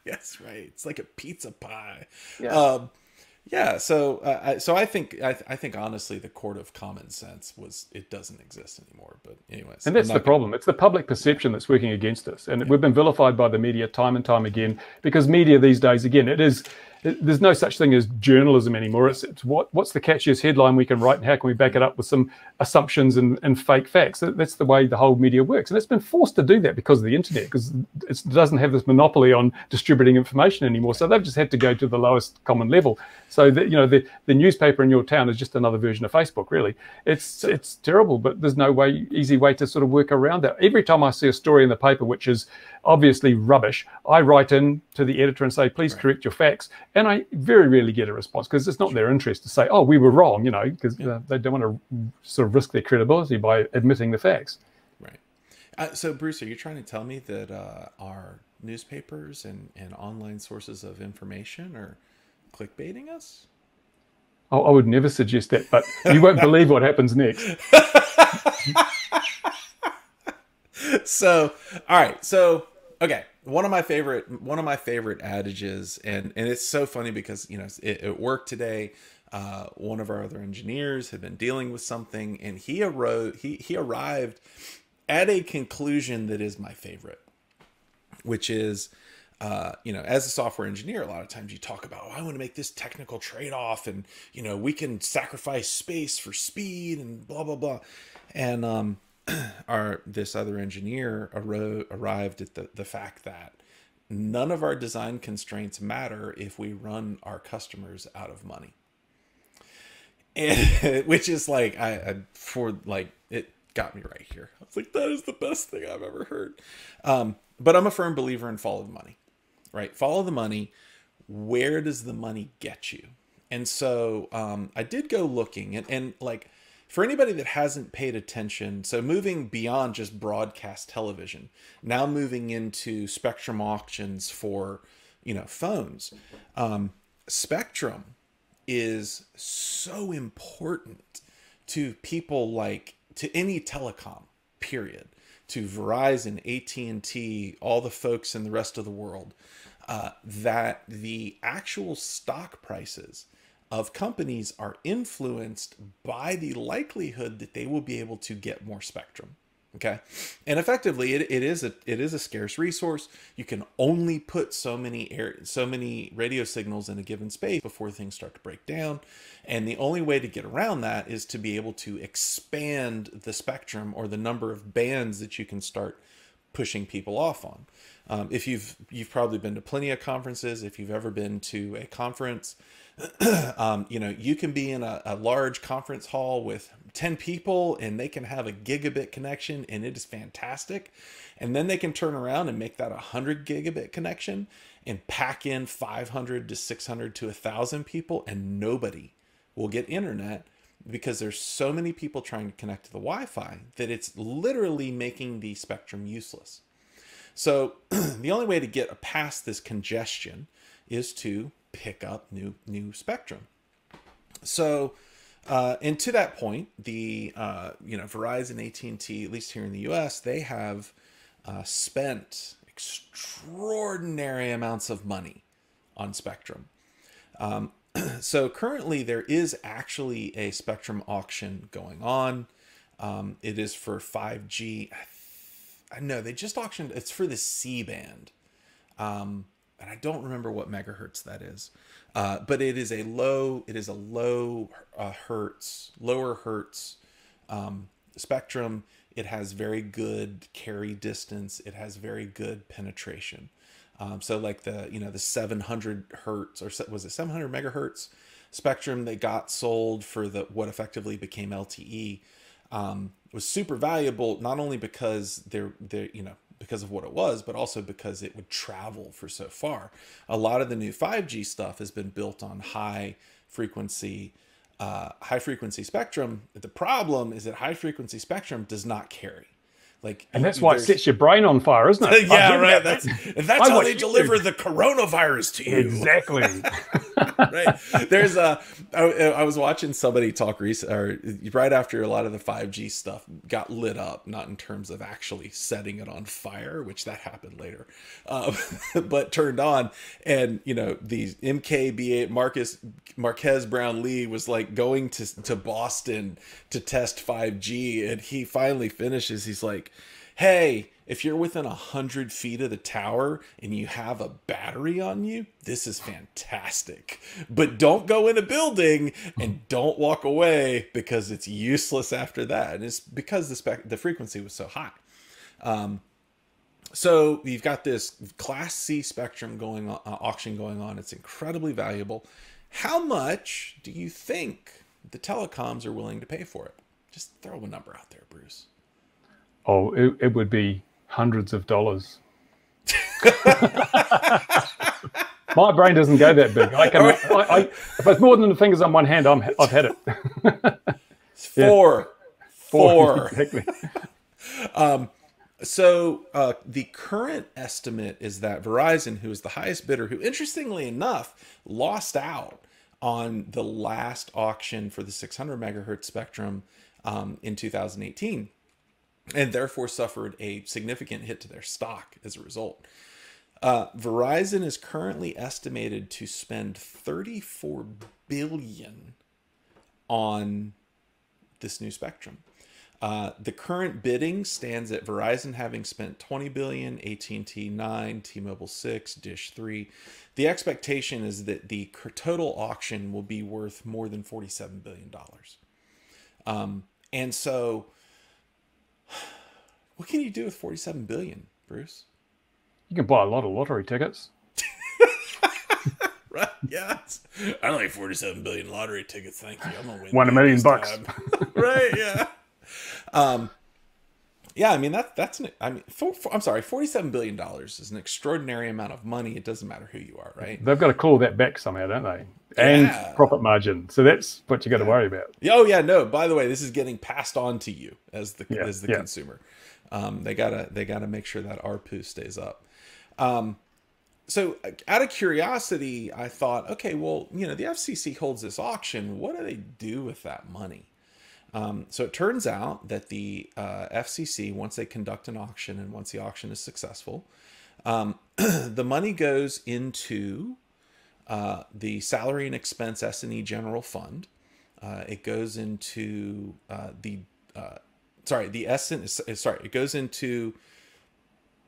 Speaker 1: Yes, right. It's like a pizza pie.
Speaker 2: Yeah.
Speaker 1: Yeah, so I think honestly the court of common sense it doesn't exist anymore. But anyways,
Speaker 2: and that's the problem. It's the public perception that's working against us, and we've been vilified by the media time and time again, because media these days, again, there's no such thing as journalism anymore. It's what's the catchiest headline we can write, and how can we back it up with some assumptions and fake facts. That's the way the whole media works, and it's been forced to do that because of the internet, because it doesn't have this monopoly on distributing information anymore. So they've just had to go to the lowest common level. So that the newspaper in your town is just another version of Facebook. Really, it's terrible, but there's no easy way to sort of work around that. Every time I see a story in the paper which is obviously rubbish, I write in to the editor and say, please correct your facts. And I very rarely get a response, because it's not their interest to say, oh, we were wrong, because they don't want to sort of risk their credibility by admitting the facts.
Speaker 1: Right. So, Bruce, are you trying to tell me that our newspapers and online sources of information are clickbaiting us?
Speaker 2: Oh, I would never suggest that, but you won't believe what happens next.
Speaker 1: So, all right. So, okay. One of my favorite adages, and it's so funny because at work today, one of our other engineers had been dealing with something, and he arrived at a conclusion that is my favorite, which is, as a software engineer, a lot of times you talk about, I want to make this technical trade-off, and we can sacrifice space for speed and blah blah blah, and this other engineer arrived at the fact that none of our design constraints matter if we run our customers out of money. And which is like, it got me right here. I was like, that is the best thing I've ever heard. But I'm a firm believer in follow the money, right? Follow the money. Where does the money get you? And so I did go looking, and like, for anybody that hasn't paid attention, so moving beyond just broadcast television, now moving into spectrum auctions for, phones. Spectrum is so important to people, like to any telecom, period, to Verizon, AT&T, all the folks in the rest of the world, that the actual stock prices of companies are influenced by the likelihood that they will be able to get more spectrum. Okay. And effectively it is a scarce resource. You can only put so many radio signals in a given space before things start to break down. And the only way to get around that is to be able to expand the spectrum, or the number of bands that you can start pushing people off on. If you've probably been to plenty of conferences. If you've ever been to a conference, you can be in a large conference hall with 10 people, and they can have a gigabit connection, and it is fantastic. And then they can turn around and make that 100 gigabit connection and pack in 500 to 600 to 1,000 people, and nobody will get internet, because there's so many people trying to connect to the Wi-Fi that it's literally making the spectrum useless. So the only way to get past this congestion is to pick up new spectrum. So, and to that point, the Verizon, AT&T, at least here in the U.S., they have spent extraordinary amounts of money on spectrum. So currently there is actually a spectrum auction going on. It is for 5G. I know they just auctioned. It's for the C band. And I don't remember what megahertz that is. But it is lower hertz spectrum. It has very good carry distance. It has very good penetration. So like the 700 hertz, or was it 700 megahertz spectrum that got sold for what effectively became LTE, was super valuable, not only because because of what it was, but also because it would travel for so far. A lot of the new 5G stuff has been built on high frequency spectrum. The problem is that high frequency spectrum does not carry.
Speaker 2: And that's why it sets your brain on fire, isn't it?
Speaker 1: Yeah, right. That's how they deliver the coronavirus to you.
Speaker 2: Exactly.
Speaker 1: Right. I was watching somebody talk right after a lot of the 5G stuff got lit up, not in terms of actually setting it on fire, which that happened later, but turned on. And, these MKB8 Marquez Brownlee was like going to Boston to test 5G. And he finally finishes. He's like, hey, if you're within 100 feet of the tower and you have a battery on you, this is fantastic. But don't go in a building and don't walk away, because it's useless after that. And it's because the frequency was so high. So you've got this Class C spectrum auction going on. It's incredibly valuable. How much do you think the telecoms are willing to pay for it? Just throw a number out there, Bruce.
Speaker 2: Oh, it would be hundreds of dollars. My brain doesn't go that big. If it's more than the fingers on one hand, I've had it.
Speaker 1: Four.
Speaker 2: Exactly.
Speaker 1: So the current estimate is that Verizon, who is the highest bidder, who interestingly enough lost out on the last auction for the 600 megahertz spectrum in 2018, and therefore suffered a significant hit to their stock as a result. Verizon is currently estimated to spend $34 billion on this new spectrum. The current bidding stands at Verizon having spent $20 billion, AT&T $9 billion, T-Mobile $6 billion, Dish $3 billion. The expectation is that the total auction will be worth more than $47 billion. And so, what can you do with $47 billion, Bruce?
Speaker 2: You can buy a lot of lottery tickets.
Speaker 1: Right? Yeah. I don't like 47 billion lottery tickets. Thank you. I'm gonna win.
Speaker 2: Won $1 million bucks.
Speaker 1: Right? Yeah. Yeah. I mean $47 billion is an extraordinary amount of money. It doesn't matter who you are, right?
Speaker 2: They've got to claw that back somehow, don't they? And profit margin. So that's what you got to worry about.
Speaker 1: Oh yeah. No. By the way, this is getting passed on to you as the consumer. They gotta make sure that ARPU stays up. So out of curiosity, I thought, okay, well, the FCC holds this auction. What do they do with that money? So it turns out that the FCC, once they conduct an auction and once the auction is successful, the money goes into the salary and expense S&E general fund. It goes into it goes into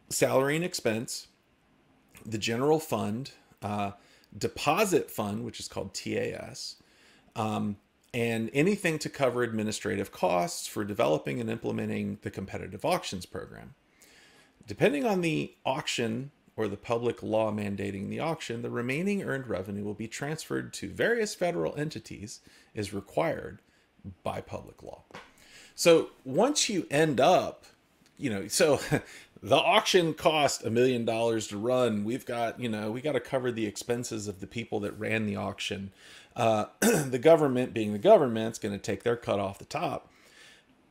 Speaker 1: salary and expense, the general fund, deposit fund, which is called TAS, and anything to cover administrative costs for developing and implementing the competitive auctions program. Depending on the auction or the public law mandating the auction, the remaining earned revenue will be transferred to various federal entities as required by public law. So once you end up, so the auction cost $1 million to run. We got to cover the expenses of the people that ran the auction. The government, being the government, is going to take their cut off the top.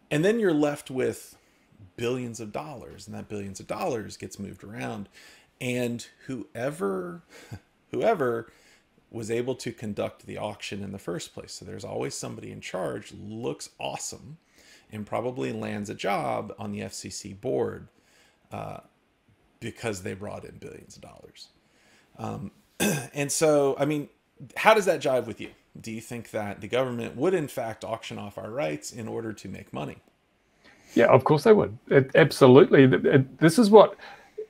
Speaker 1: And then you're left with billions of dollars, and that billions of dollars gets moved around. And whoever was able to conduct the auction in the first place, so there's always somebody in charge, looks awesome, and probably lands a job on the FCC board because they brought in billions of dollars. And so, I mean, how does that jive with you? Do you think that the government would, in fact, auction off our rights in order to make money?
Speaker 2: Yeah, of course they would. Absolutely. This is what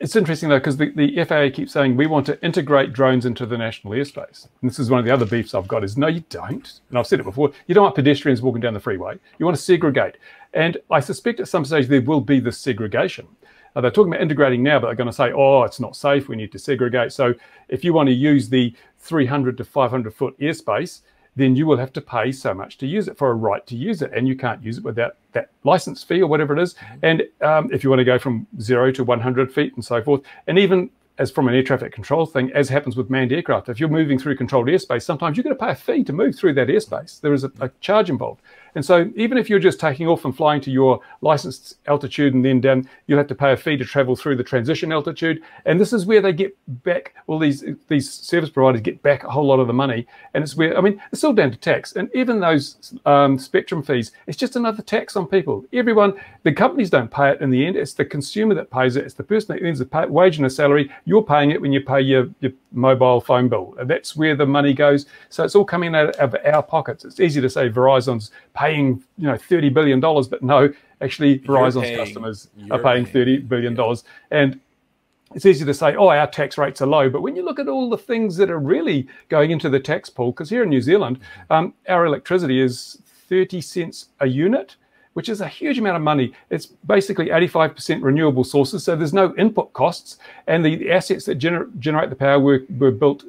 Speaker 2: It's interesting, though, because the FAA keeps saying we want to integrate drones into the national airspace. And this is one of the other beefs I've got is, no, you don't. And I've said it before. You don't want pedestrians walking down the freeway. You want to segregate. And I suspect at some stage there will be this segregation. They're talking about integrating now, but they're going to say, oh, it's not safe. We need to segregate. So if you want to use the 300 to 500 foot airspace, then you will have to pay so much to use it for a right to use it. And you can't use it without that license fee or whatever it is. And if you want to go from 0 to 100 feet and so forth, and even as from an air traffic control thing, as happens with manned aircraft, if you're moving through controlled airspace, sometimes you're going to pay a fee to move through that airspace. There is a charge involved. And so even if you're just taking off and flying to your licensed altitude and then down, you'll have to pay a fee to travel through the transition altitude. And this is where they get back, all these service providers get back a whole lot of the money. And it's where, I mean, it's all down to tax. And even those spectrum fees, it's just another tax on people. Everyone, the companies don't pay it in the end. It's the consumer that pays it. It's the person that earns a wage and a salary. You're paying it when you pay your mobile phone bill. And that's where the money goes. So it's all coming out of our pockets. It's easy to say Verizon's paying, $30 billion, but no, actually Verizon's customers are paying $30 billion. And it's easy to say, oh, our tax rates are low. But when you look at all the things that are really going into the tax pool, because here in New Zealand, our electricity is 30 cents a unit, which is a huge amount of money. It's basically 85% renewable sources, so there's no input costs. And the assets that generate the power were built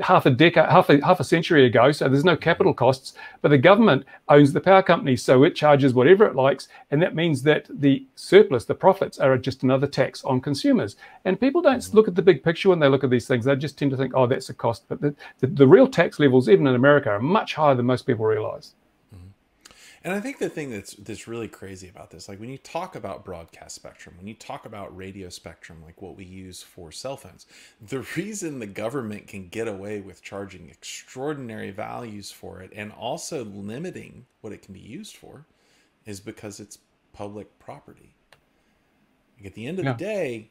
Speaker 2: half a century ago, so there's no capital costs. But the government owns the power companies, so it charges whatever it likes, and that means that the surplus, the profits, are just another tax on consumers. And people don't look at the big picture when they look at these things. They just tend to think, oh, that's a cost. But the real tax levels, even in America, are much higher than most people realize.
Speaker 1: And I think the thing that's really crazy about this, like when you talk about broadcast spectrum, when you talk about radio spectrum, like what we use for cell phones, the reason the government can get away with charging extraordinary values for it and also limiting what it can be used for is because it's public property. Like at the end of the day,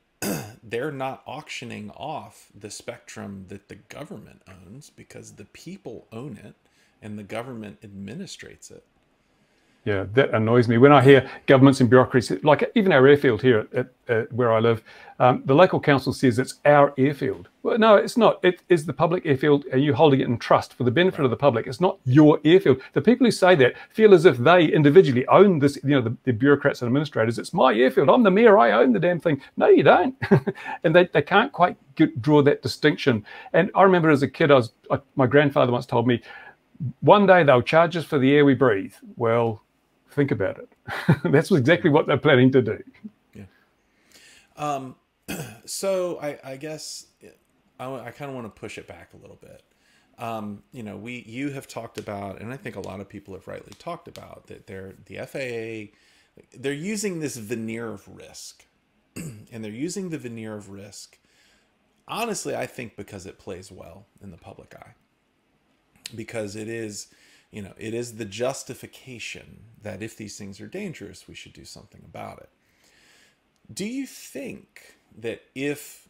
Speaker 1: they're not auctioning off the spectrum that the government owns because the people own it and the government administrates it.
Speaker 2: Yeah, that annoys me. When I hear governments and bureaucracies, like even our airfield here at where I live, the local council says it's our airfield. Well, no, it's not. It is the public airfield, and you're holding it in trust for the benefit of the public. It's not your airfield. The people who say that feel as if they individually own this, the bureaucrats and administrators. It's my airfield. I'm the mayor. I own the damn thing. No, you don't. And they can't quite draw that distinction. And I remember as a kid, my grandfather once told me, one day they'll charge us for the air we breathe. Well, think about it. That's exactly what they're planning to do. Yeah.
Speaker 1: So I guess I kind of want to push it back a little bit. You have talked about, and I think a lot of people have rightly talked about that the FAA, they're using this veneer of risk, and they're using the veneer of risk. Honestly, I think because it plays well in the public eye, because it is the justification that if these things are dangerous, we should do something about it. Do you think that if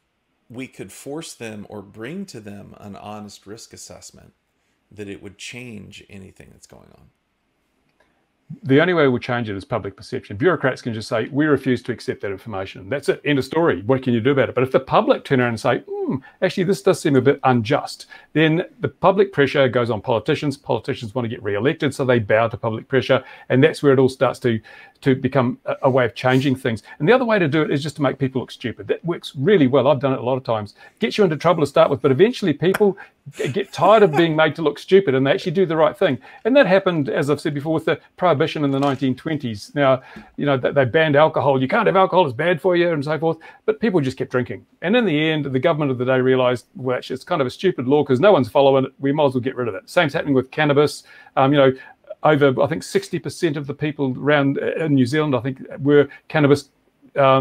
Speaker 1: we could force them or bring to them an honest risk assessment, that it would change anything that's going on?
Speaker 2: The only way we'll change it is public perception. Bureaucrats can just say, we refuse to accept that information. That's it. End of story. What can you do about it? But if the public turn around and say, actually, this does seem a bit unjust, then the public pressure goes on politicians. Politicians want to get re-elected, so they bow to public pressure. And that's where it all starts to become a way of changing things. And the other way to do it is just to make people look stupid. That works really well. I've done it a lot of times. Gets you into trouble to start with, but eventually people get tired of being made to look stupid and they actually do the right thing. And that happened, as I've said before, with the prohibition in the 1920s. Now, they banned alcohol. You can't have alcohol, it's bad for you and so forth. But people just kept drinking. And in the end, the government of the day realized, well, actually, it's kind of a stupid law because no one's following it. We might as well get rid of it. Same's happening with cannabis. Over, I think, 60% of the people around in New Zealand, I think, were cannabis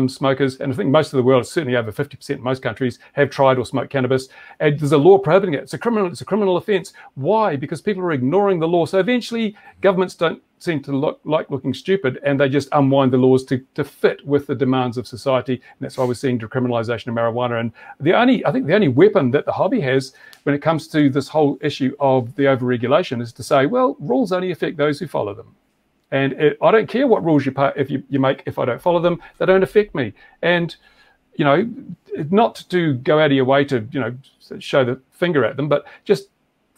Speaker 2: smokers. And I think most of the world, certainly over 50% in most countries, have tried or smoked cannabis. And there's a law prohibiting it. It's a criminal offence. Why? Because people are ignoring the law. So eventually, governments don't seem to look like looking stupid, and they just unwind the laws to fit with the demands of society. And that's why we're seeing decriminalisation of marijuana. And I think the only weapon that the hobby has when it comes to this whole issue of the overregulation is to say, well, rules only affect those who follow them. And I don't care what rules you make. If I don't follow them, they don't affect me. And you know, not to go out of your way to, you know, show the finger at them, but just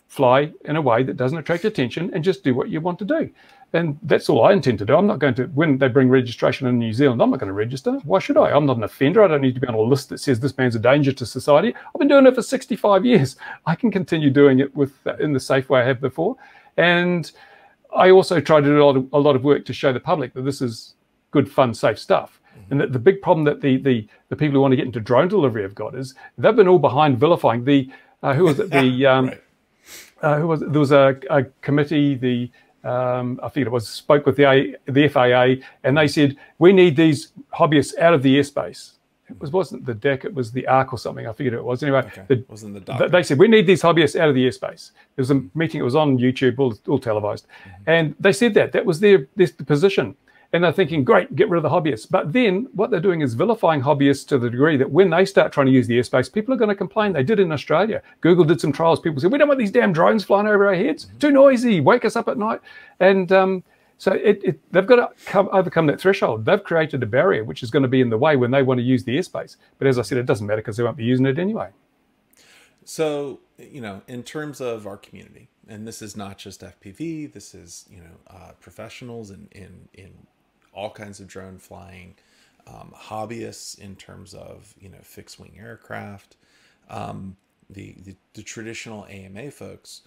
Speaker 2: fly in a way that doesn't attract attention and just do what you want to do. And that's all I intend to do. I'm not going to, when they bring registration in New Zealand, I'm not going to register. Why should I? I'm not an offender. I don't need to be on a list that says this man's a danger to society. I've been doing it for 65 years. I can continue doing it in the safe way I have before. And I also try to do a lot of work to show the public that this is good, fun, safe stuff. And that the big problem that the people who want to get into drone delivery have got is they've been all behind vilifying who was it? Right. There was a committee, I think it was, spoke with the FAA, and they said, we need these hobbyists out of the airspace. It wasn't the deck, it was the arc or something. I forget who it was. Anyway,
Speaker 1: it wasn't the dock.
Speaker 2: They said, we need these hobbyists out of the airspace. There was a meeting, it was on YouTube, all televised. And they said that was their position. And they're thinking, great, get rid of the hobbyists. But then what they're doing is vilifying hobbyists to the degree that when they start trying to use the airspace, people are going to complain. They did in Australia. Google did some trials. People said, we don't want these damn drones flying over our heads. Too noisy. Wake us up at night. And so they've got to overcome that threshold. They've created a barrier which is going to be in the way when they want to use the airspace. But as I said, it doesn't matter because they won't be using it anyway.
Speaker 1: So, you know, in terms of our community, and this is not just FPV, this is, you know, professionals in all kinds of drone flying, hobbyists in terms of, you know, fixed wing aircraft, the traditional AMA folks.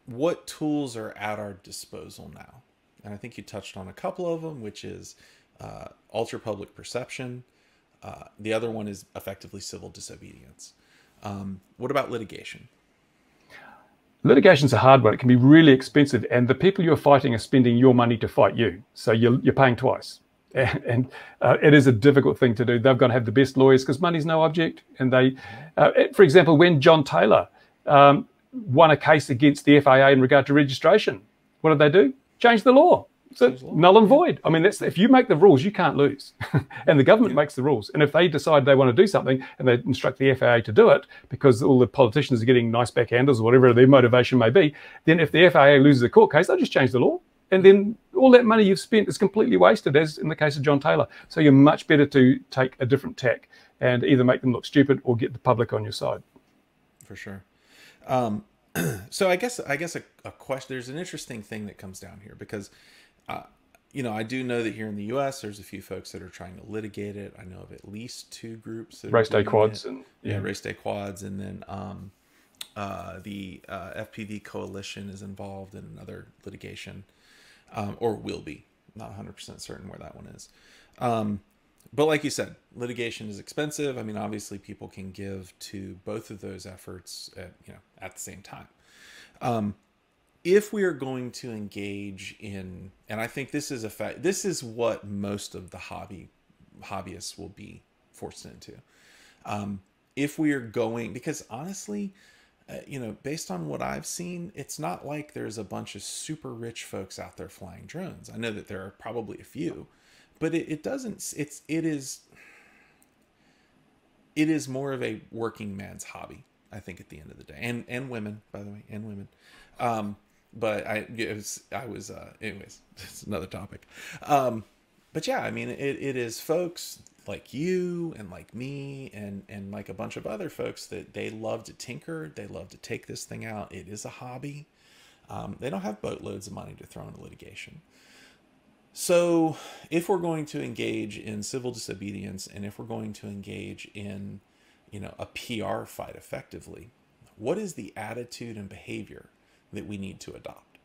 Speaker 1: What tools are at our disposal now? And I think you touched on a couple of them, which is ultra public perception. The other one is effectively civil disobedience. What about litigation?
Speaker 2: Litigation's a hard one. It can be really expensive, and the people you're fighting are spending your money to fight you. So you're paying twice. And it is a difficult thing to do. They've got to have the best lawyers because money's no object. And they, for example, when John Taylor won a case against the FAA in regard to registration, what did they do? Change the law. So null and void. I mean, that's, if you make the rules, you can't lose. And the government makes the rules. And if they decide they want to do something and they instruct the FAA to do it because all the politicians are getting nice backhanders or whatever their motivation may be, then if the FAA loses a court case, they'll just change the law. And then all that money you've spent is completely wasted, as in the case of John Taylor. So you're much better to take a different tack and either make them look stupid or get the public on your side.
Speaker 1: For sure. So I guess a question, there's an interesting thing that comes down here because, you know, I do know that here in the U.S. there's a few folks that are trying to litigate it. I know of at least two groups. That
Speaker 2: race day quads. And
Speaker 1: race day quads. And then the FPV Coalition is involved in another litigation, or will be. Not 100% certain where that one is. But like you said, litigation is expensive. I mean, obviously people can give to both of those efforts at the same time. If we are going to engage in, and I think this is what most of the hobbyists will be forced into. If we are going, because honestly, based on what I've seen, it's not like there's a bunch of super rich folks out there flying drones. I know that there are probably a few, but it is more of a working man's hobby, I think, at the end of the day, and women, by the way, and women. But anyways, it's another topic. But yeah, I mean, it is folks like you and like me and like a bunch of other folks that they love to tinker. They love to take this thing out. It is a hobby. They don't have boatloads of money to throw into litigation. So if we're going to engage in civil disobedience and if we're going to engage in, a PR fight effectively, what is the attitude and behavior that we need to adopt?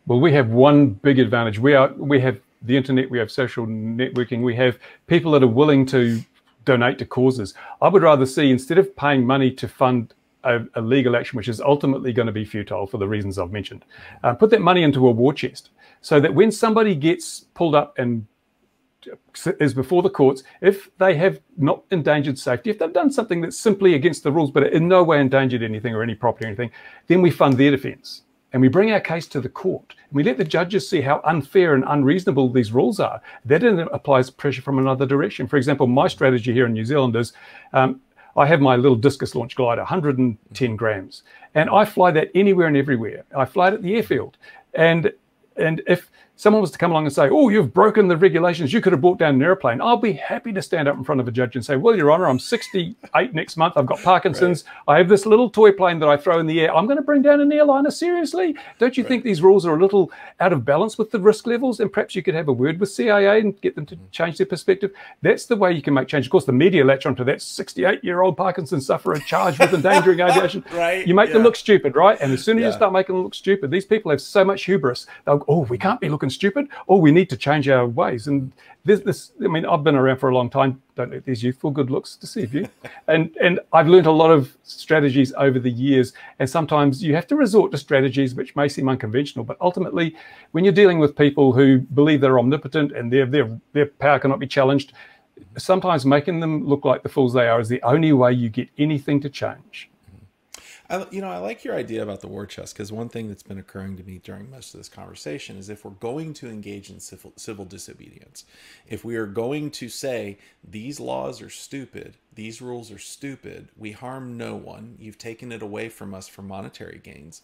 Speaker 2: Well, we have one big advantage. We have the internet, we have social networking, we have people that are willing to donate to causes. I would rather see, instead of paying money to fund a legal action, which is ultimately going to be futile for the reasons I've mentioned, put that money into a war chest so that when somebody gets pulled up and is before the courts, if they have not endangered safety, if they've done something that's simply against the rules but in no way endangered anything or any property or anything, then we fund their defense and we bring our case to the court and we let the judges see how unfair and unreasonable these rules are. That then applies pressure from another direction. For example, my strategy here in New Zealand is I have my little discus launch glider, 110 grams, and I fly that anywhere and everywhere. I fly it at the airfield, and if someone was to come along and say, oh, you've broken the regulations, you could have brought down an airplane, I'll be happy to stand up in front of a judge and say, well, Your Honor, I'm 68 next month, I've got Parkinson's, I have this little toy plane that I throw in the air, I'm going to bring down an airliner, seriously? Don't you think these rules are a little out of balance with the risk levels? And perhaps you could have a word with CIA and get them to change their perspective. That's the way you can make change. Of course, the media latch onto that 68-year-old Parkinson sufferer charged with endangering aviation. You make them look stupid, right? And as soon as you start making them look stupid, these people have so much hubris. They'll go, oh, we can't be looking stupid. Oh, we need to change our ways. And this, I mean, I've been around for a long time. Don't let these youthful good looks deceive you. And I've learned a lot of strategies over the years. And sometimes you have to resort to strategies which may seem unconventional. But ultimately, when you're dealing with people who believe they're omnipotent and their power cannot be challenged, sometimes making them look like the fools they are is the only way you get anything to change.
Speaker 1: I like your idea about the war chest, because one thing that's been occurring to me during most of this conversation is if we're going to engage in civil disobedience, if we are going to say these laws are stupid, these rules are stupid, we harm no one, you've taken it away from us for monetary gains,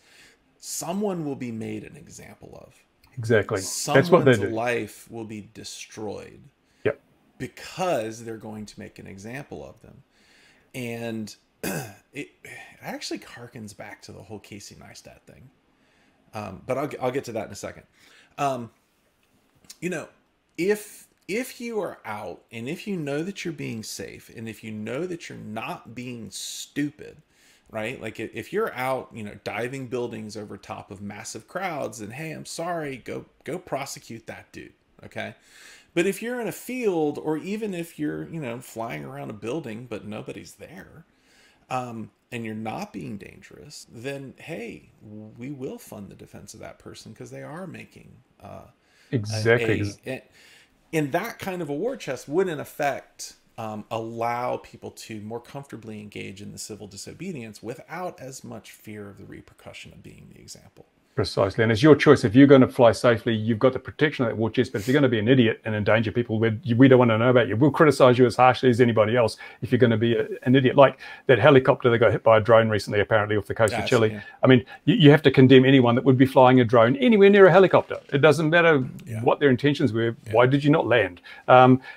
Speaker 1: someone will be made an example of.
Speaker 2: Exactly.
Speaker 1: Someone's
Speaker 2: That's what they do.
Speaker 1: life will be destroyed.
Speaker 2: Yep.
Speaker 1: Because they're going to make an example of them. And it actually harkens back to the whole Casey Neistat thing. But I'll get to that in a second. If you are out and if you know that you're being safe and if you know that you're not being stupid, right? Like if you're out, diving buildings over top of massive crowds, then hey, I'm sorry, go prosecute that dude. Okay. But if you're in a field, or even if you're, flying around a building, but nobody's there, and you're not being dangerous, then hey, we will fund the defense of that person because they are making
Speaker 2: exactly.
Speaker 1: And that kind of a war chest would in effect allow people to more comfortably engage in the civil disobedience without as much fear of the repercussion of being the example.
Speaker 2: Precisely. And it's your choice. If you're going to fly safely, you've got the protection of that war chest. But if you're going to be an idiot and endanger people, we don't want to know about you. We'll criticize you as harshly as anybody else if you're going to be an idiot. Like that helicopter that got hit by a drone recently, apparently off the coast of Chile. Yeah. I mean, you have to condemn anyone that would be flying a drone anywhere near a helicopter. It doesn't matter what their intentions were. Yeah. Why did you not land?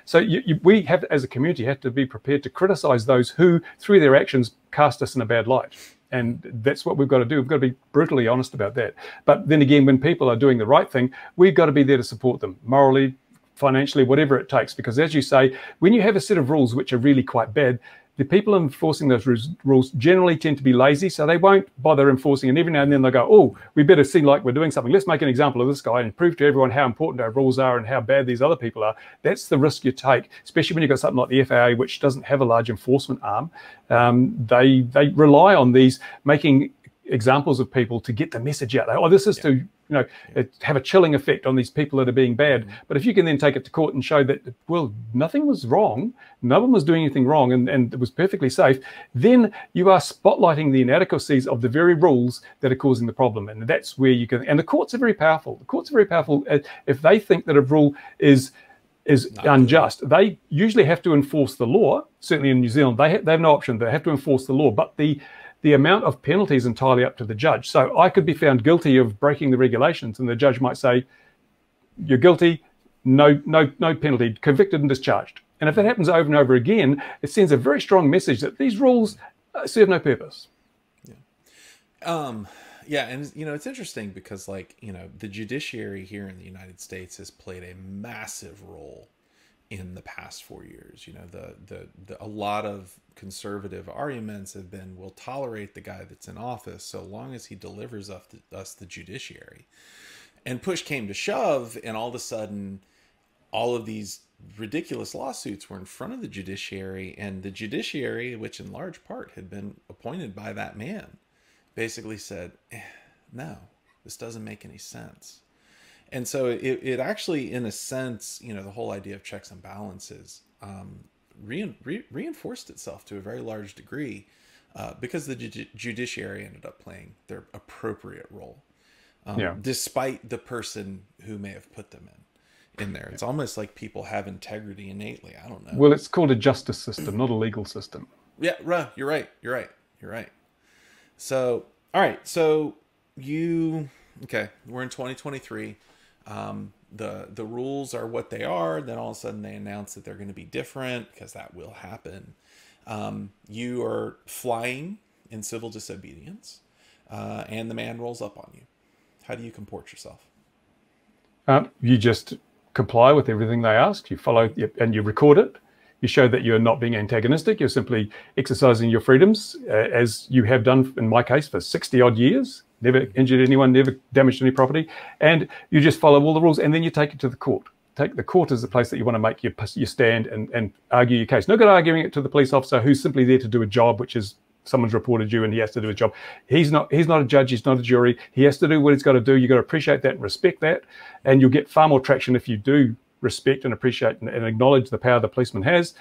Speaker 2: So we have, as a community, have to be prepared to criticize those who, through their actions, cast us in a bad light. And that's what we've got to do. We've got to be brutally honest about that. But then again, when people are doing the right thing, we've got to be there to support them morally, financially, whatever it takes. Because as you say, when you have a set of rules which are really quite bad, the people enforcing those rules generally tend to be lazy, so they won't bother enforcing. And every now and then they'll go, oh, we better seem like we're doing something. Let's make an example of this guy and prove to everyone how important our rules are and how bad these other people are. That's the risk you take, especially when you've got something like the FAA, which doesn't have a large enforcement arm. They rely on these making examples of people to get the message out. Oh, this is to have a chilling effect on these people that are being bad. But if you can then take it to court and show that, well, nothing was wrong, no one was doing anything wrong, and it was perfectly safe, then you are spotlighting the inadequacies of the very rules that are causing the problem. And that's where you can, and the courts are very powerful. The courts are very powerful. If they think that a rule is unjust, they usually have to enforce the law. Certainly in New Zealand, they have no option. They have to enforce the law. But the amount of penalty is entirely up to the judge. So I could be found guilty of breaking the regulations, and the judge might say, you're guilty, no penalty, convicted and discharged. And if that happens over and over again, it sends a very strong message that these rules serve no purpose.
Speaker 1: And it's interesting because the judiciary here in the United States has played a massive role in the past 4 years. A lot of conservative arguments have been, we'll tolerate the guy that's in office so long as he delivers us the judiciary. And push came to shove, and all of a sudden, all of these ridiculous lawsuits were in front of the judiciary, and the judiciary, which in large part had been appointed by that man, basically said, no, this doesn't make any sense. And so it actually, in a sense, the whole idea of checks and balances reinforced itself to a very large degree because the judiciary ended up playing their appropriate role, despite the person who may have put them in there. It's almost like people have integrity innately. I don't know.
Speaker 2: Well, it's called a justice system, not a legal system.
Speaker 1: Yeah, you're right. So, all right. So we're in 2023. the rules are what they are. Then all of a sudden they announce that they're going to be different, because that will happen. You are flying in civil disobedience, and the man rolls up on you. How do you comport yourself?
Speaker 2: You just comply with everything they ask. You follow, and you record it. You show that you're not being antagonistic. You're simply exercising your freedoms, as you have done, in my case, for 60 odd years. Never injured anyone, never damaged any property. And you just follow all the rules, and then you take it to the court. The court is the place that you want to make your stand and argue your case. Not good arguing it to the police officer who's simply there to do a job, which is someone's reported you and he has to do a job. He's not a judge, he's not a jury. He has to do what he's got to do. You've got to appreciate that and respect that. And you'll get far more traction if you do respect and appreciate and acknowledge the power the policeman has.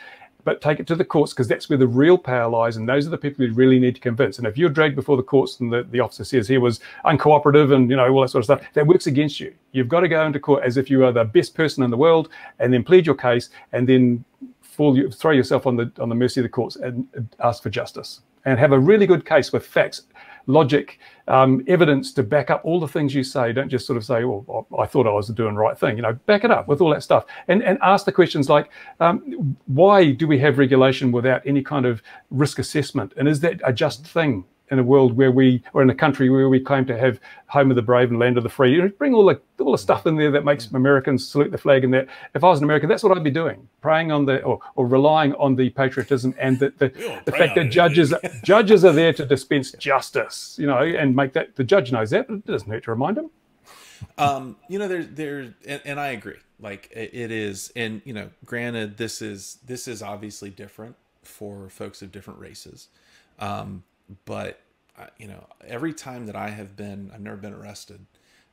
Speaker 2: But take it to the courts, because that's where the real power lies, and those are the people you really need to convince. And if you're dragged before the courts and the officer says he was uncooperative and all that sort of stuff, that works against you. You've got to go into court as if you are the best person in the world, and then plead your case, and then throw yourself on the mercy of the courts and ask for justice, and have a really good case with facts, logic, evidence to back up all the things you say. Don't just sort of say, well, I thought I was doing the right thing. Back it up with all that stuff, and ask the questions like, why do we have regulation without any kind of risk assessment? And is that a just thing in a world where or in a country where we claim to have home of the brave and land of the free? Bring all the stuff in there that makes Americans salute the flag. And that, if I was an American, that's what I'd be doing, praying on or relying on the patriotism and the fact that judges are there to dispense justice, and make that the judge knows that, but it doesn't hurt to remind him.
Speaker 1: And I agree. Like, it is, and granted, this is obviously different for folks of different races. But every time that I've never been arrested,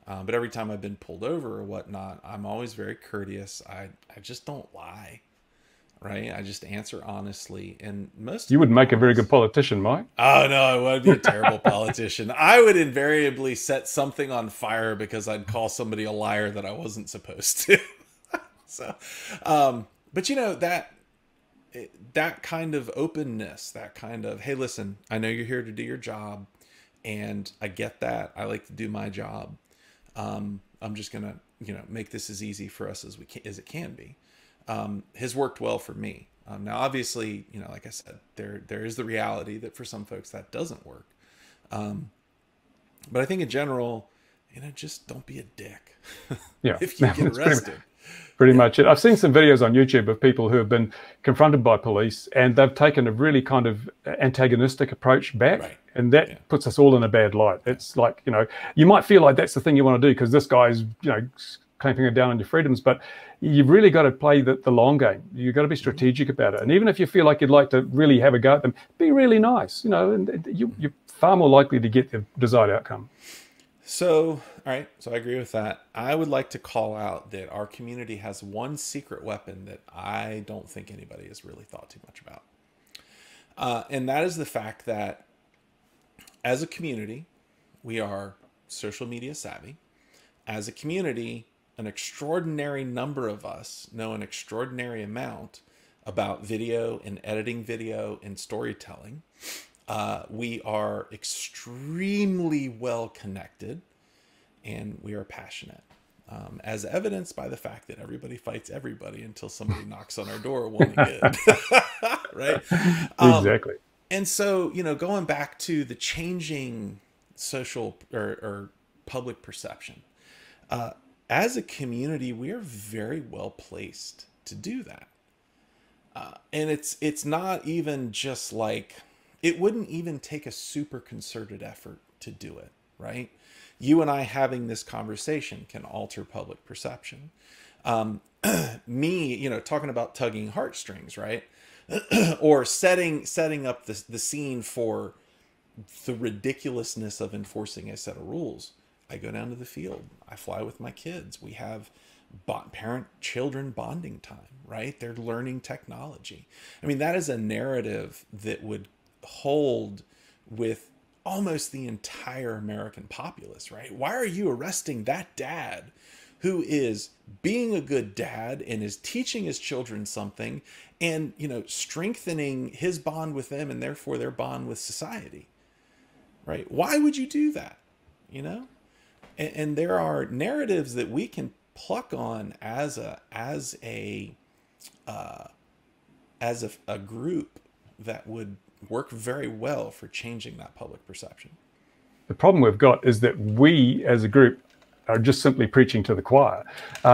Speaker 1: but every time I've been pulled over or whatnot, I'm always very courteous. I just don't lie, right? I just answer honestly. And
Speaker 2: you would make a very good politician, Mike.
Speaker 1: Oh no, I would be a terrible politician. I would invariably set something on fire because I'd call somebody a liar that I wasn't supposed to. So, but that kind of openness, that kind of, hey, listen, I know you're here to do your job, and I get that. I like to do my job. I'm just gonna, make this as easy for us as it can be. Has worked well for me. Now, obviously, like I said, there is the reality that for some folks that doesn't work. But I think in general, just don't be a dick.
Speaker 2: Yeah.
Speaker 1: If you get arrested.
Speaker 2: Pretty much it. I've seen some videos on YouTube of people who have been confronted by police, and they've taken a really kind of antagonistic approach back.
Speaker 1: Right.
Speaker 2: And that puts us all in a bad light. It's like, you might feel like that's the thing you want to do because this guy's, clamping it down on your freedoms, but you've really got to play the long game. You've got to be strategic about it. And even if you feel like you'd like to really have a go at them, be really nice, and you're far more likely to get the desired outcome.
Speaker 1: So, all right. So I agree with that. I would like to call out that our community has one secret weapon that I don't think anybody has really thought too much about. And that is the fact that as a community, we are social media savvy. As a community, an extraordinary number of us know an extraordinary amount about video and editing video and storytelling. We are extremely well connected, and we are passionate, as evidenced by the fact that everybody fights everybody until somebody knocks on our door wanting good. Right?
Speaker 2: Exactly.
Speaker 1: And so, going back to the changing social or public perception, as a community, we are very well placed to do that. And it's not even just like, it wouldn't even take a super concerted effort to do it, right? You and I having this conversation can alter public perception. Me, talking about tugging heartstrings, right? Or setting up the scene for the ridiculousness of enforcing a set of rules. I go down to the field. I fly with my kids. We have parent-children bonding time, right? They're learning technology. I mean, that is a narrative that would hold with almost the entire American populace, right? Why are you arresting that dad who is being a good dad and is teaching his children something and, strengthening his bond with them and therefore their bond with society, right? Why would you do that? And there are narratives that we can pluck on as a group that would work very well for changing that public perception.
Speaker 2: The problem we've got is that we as a group are just simply preaching to the choir.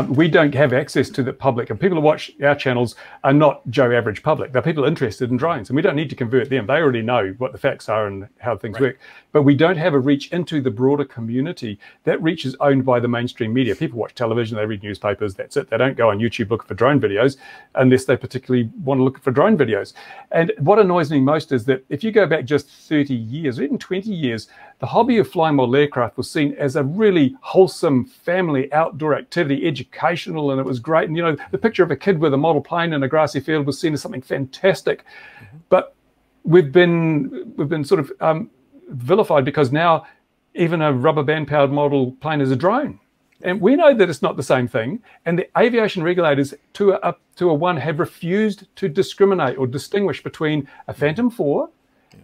Speaker 2: We don't have access to the public, and people who watch our channels are not Joe average public. They're people interested in drones, and we don't need to convert them. They already know what the facts are and how things work. But we don't have a reach into the broader community. That reach is owned by the mainstream media. People watch television, they read newspapers, that's it. They don't go on YouTube looking for drone videos unless they particularly want to look for drone videos. And what annoys me most is that if you go back just 30 years, or even 20 years, the hobby of flying model aircraft was seen as a really wholesome family outdoor activity, educational, and it was great. And, you know, the picture of a kid with a model plane in a grassy field was seen as something fantastic. But we've been sort of vilified because now even a rubber band powered model plane is a drone. And we know that it's not the same thing. And the aviation regulators to a one have refused to discriminate or distinguish between a Phantom 4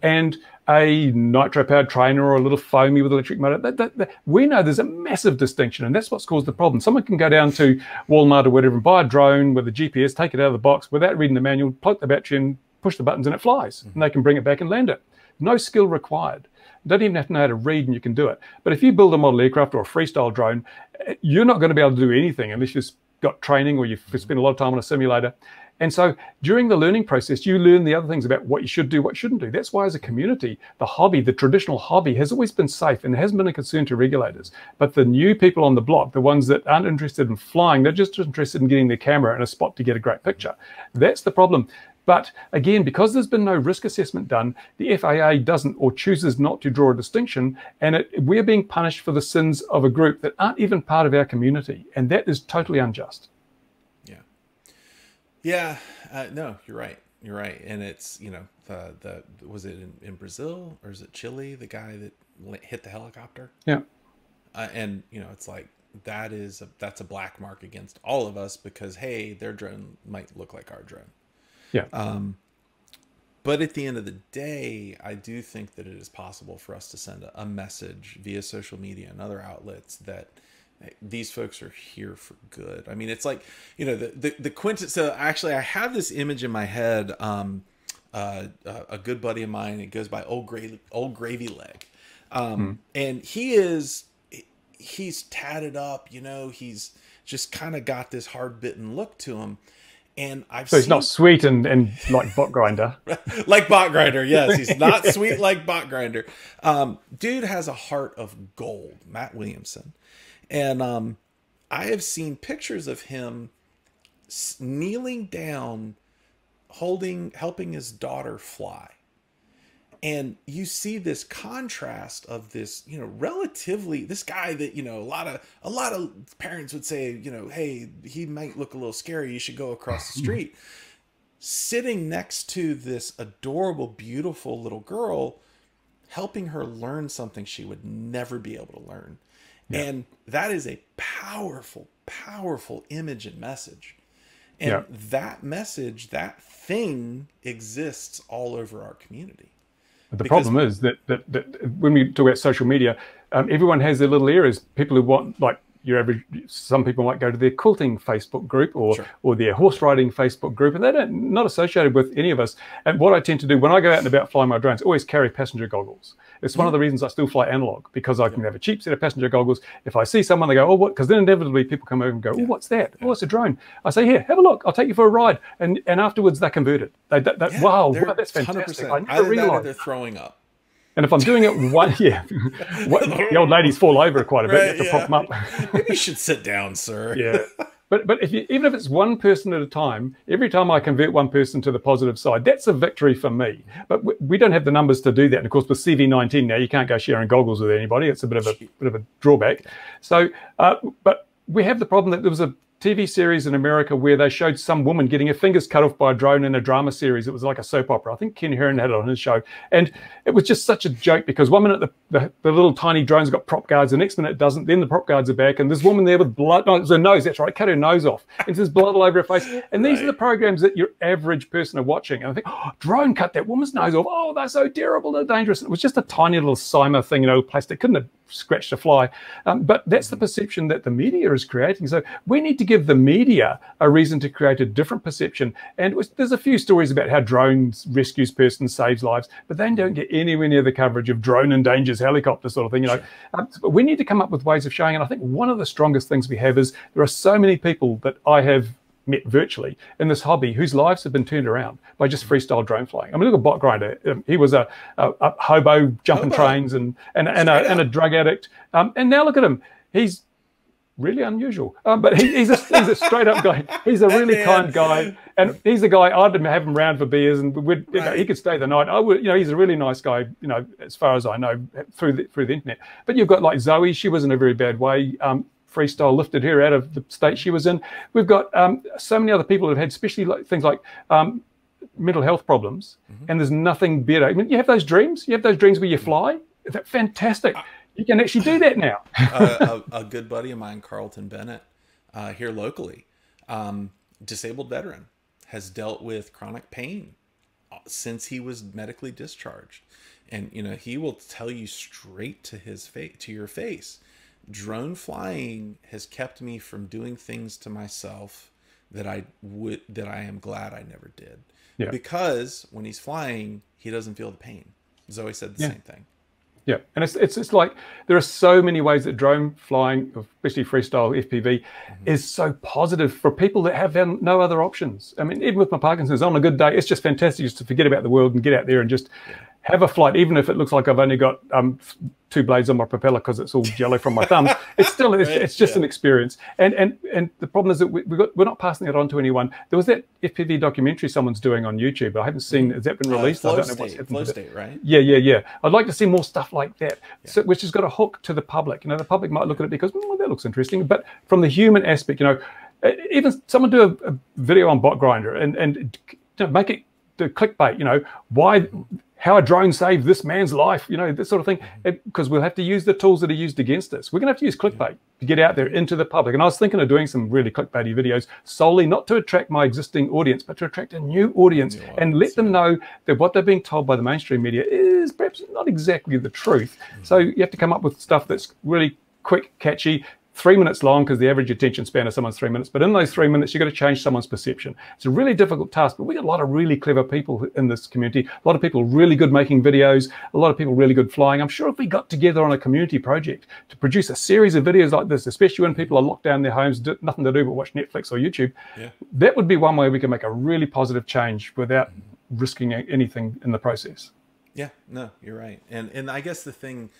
Speaker 2: and a nitro-powered trainer or a little foamy with electric motor. We know there's a massive distinction, and that's what's caused the problem. Someone can go down to Walmart or whatever and buy a drone with a GPS, take it out of the box without reading the manual, plug the battery in, push the buttons, and it flies. And they can bring it back and land it. No skill required. You don't even have to know how to read, and you can do it. But if you build a model aircraft or a freestyle drone, you're not going to be able to do anything unless you've got training or you've spent a lot of time on a simulator. And so during the learning process, you learn the other things about what you should do, what you shouldn't do. That's why as a community, the hobby, the traditional hobby has always been safe and it hasn't been a concern to regulators. But the new people on the block, the ones that aren't interested in flying, they're just interested in getting their camera in a spot to get a great picture. That's the problem. But again, because there's been no risk assessment done, the FAA doesn't or chooses not to draw a distinction, and we're being punished for the sins of a group that aren't even part of our community. And that is totally unjust.
Speaker 1: Yeah, no, you're right. You're right. And it's, you know, was it in Brazil or is it Chile, the guy that hit the helicopter?
Speaker 2: Yeah.
Speaker 1: And, you know, it's like, that's a black mark against all of us because, hey, their drone might look like our drone.
Speaker 2: Yeah.
Speaker 1: But at the end of the day, I do think that it is possible for us to send a message via social media and other outlets that these folks are here for good. I mean, it's like, you know, the quintessence. So actually, I have this image in my head. A good buddy of mine, it goes by Old Gravy Leg, and he's tatted up. You know, he's just kind of got this hard bitten look to him. And
Speaker 2: so he's not sweet and like Bot Grinder.
Speaker 1: Like Bot Grinder, yes. He's not sweet like Bot Grinder. Dude has a heart of gold, Matt Williamson. And I have seen pictures of him kneeling down, helping his daughter fly. And you see this contrast of this, you know, relatively, this guy that, you know, a lot of parents would say, you know, hey, he might look a little scary, you should go across the street. Sitting next to this adorable, beautiful little girl, helping her learn something she would never be able to learn. Yeah. And that is a powerful, powerful image and message. And that message, that thing exists all over our community.
Speaker 2: But the problem is that when we talk about social media, everyone has their little areas. People who want, like your average, some people might go to their quilting Facebook group or their horse riding Facebook group, and they're not associated with any of us. And what I tend to do when I go out and about flying my drones, always carry passenger goggles. It's one of the reasons I still fly analog, because I can have a cheap set of passenger goggles. If I see someone, they go, oh, what? Because then inevitably people come over and go, oh, what's that? Oh, it's a drone. I say, here, have a look. I'll take you for a ride. And afterwards they're converted. Wow, that's fantastic.
Speaker 1: 100%.
Speaker 2: I never realized.
Speaker 1: They're throwing up.
Speaker 2: And if I'm doing it the old ladies fall over quite a bit. You have to prop them up.
Speaker 1: Maybe you should sit down, sir.
Speaker 2: Yeah. But even if it's one person at a time, every time I convert one person to the positive side, that's a victory for me. But we don't have the numbers to do that. And of course, with CV19 now, you can't go sharing goggles with anybody. It's a bit of a drawback. So, but we have the problem that there was a TV series in America where they showed some woman getting her fingers cut off by a drone in a drama series. It was like a soap opera. I think Ken Heron had it on his show. And it was just such a joke because one minute the little tiny drone's got prop guards, the next minute it doesn't, then the prop guards are back, and this woman there with blood, no, it was her nose, that's right, cut her nose off. And there's blood all over her face. And these are the programs that your average person are watching. And I think, oh, drone cut that woman's nose off. Oh, they're so terrible, they're dangerous. And it was just a tiny little Cyma thing, you know, plastic. Couldn't have scratched a fly. But that's the perception that the media is creating. So we need to give the media a reason to create a different perception. And there's a few stories about how drones rescues persons, saves lives, but they don't get anywhere near the coverage of drone endangers helicopter sort of thing. But we need to come up with ways of showing. And I think one of the strongest things we have is there are so many people that I have met virtually in this hobby whose lives have been turned around by just freestyle drone flying. I mean, look at Bot Grinder. He was a hobo jumping trains and a drug addict. And now look at him. He's really unusual. But he's a straight up guy. He's a really kind guy. And he's a guy, I'd have him round for beers and he could stay the night. I would, he's a really nice guy, as far as I know, through the internet. But you've got like Zoe, she was in a very bad way. Freestyle lifted her out of the state she was in. We've got so many other people who've had, especially things like mental health problems, and there's nothing better. I mean, you have those dreams. You have those dreams where you fly. That's fantastic. You can actually do that now.
Speaker 1: A good buddy of mine, Carlton Bennett, here locally, disabled veteran, has dealt with chronic pain since he was medically discharged, and he will tell you straight to his face, to your face, drone flying has kept me from doing things to myself that I am glad I never did. Yeah. Because when he's flying, he doesn't feel the pain. Zoe said the same thing.
Speaker 2: Yeah, and it's like there are so many ways that drone flying, especially freestyle FPV, is so positive for people that have no other options. I mean, even with my Parkinson's, on a good day, it's just fantastic just to forget about the world and get out there and just have a flight, even if it looks like I've only got 2 blades on my propeller because it's all jello from my thumbs. It's still it's just an experience. And the problem is that we're not passing it on to anyone. There was that FPV documentary someone's doing on YouTube, but I haven't seen. Has that been released? I don't know what's happened. Flow State, right? Yeah. I'd like to see more stuff like that, which has got a hook to the public. The public might look at it because that looks interesting, but from the human aspect, even someone do a video on Bot Grinder and make it the clickbait. How a drone saved this man's life, this sort of thing, because we'll have to use the tools that are used against us. We're going to have to use clickbait to get out there into the public. And I was thinking of doing some really clickbaity videos solely not to attract my existing audience, but to attract a new audience and let them know that what they're being told by the mainstream media is perhaps not exactly the truth. So you have to come up with stuff that's really quick, catchy, 3 minutes long, because the average attention span of someone's 3 minutes. But in those 3 minutes, you've got to change someone's perception. It's a really difficult task, but we got a lot of really clever people in this community. A lot of people really good making videos, a lot of people really good flying. I'm sure if we got together on a community project to produce a series of videos like this, especially when people are locked down in their homes, nothing to do but watch Netflix or YouTube, that would be one way we can make a really positive change without risking anything in the process.
Speaker 1: Yeah, no, you're right. And I guess the thing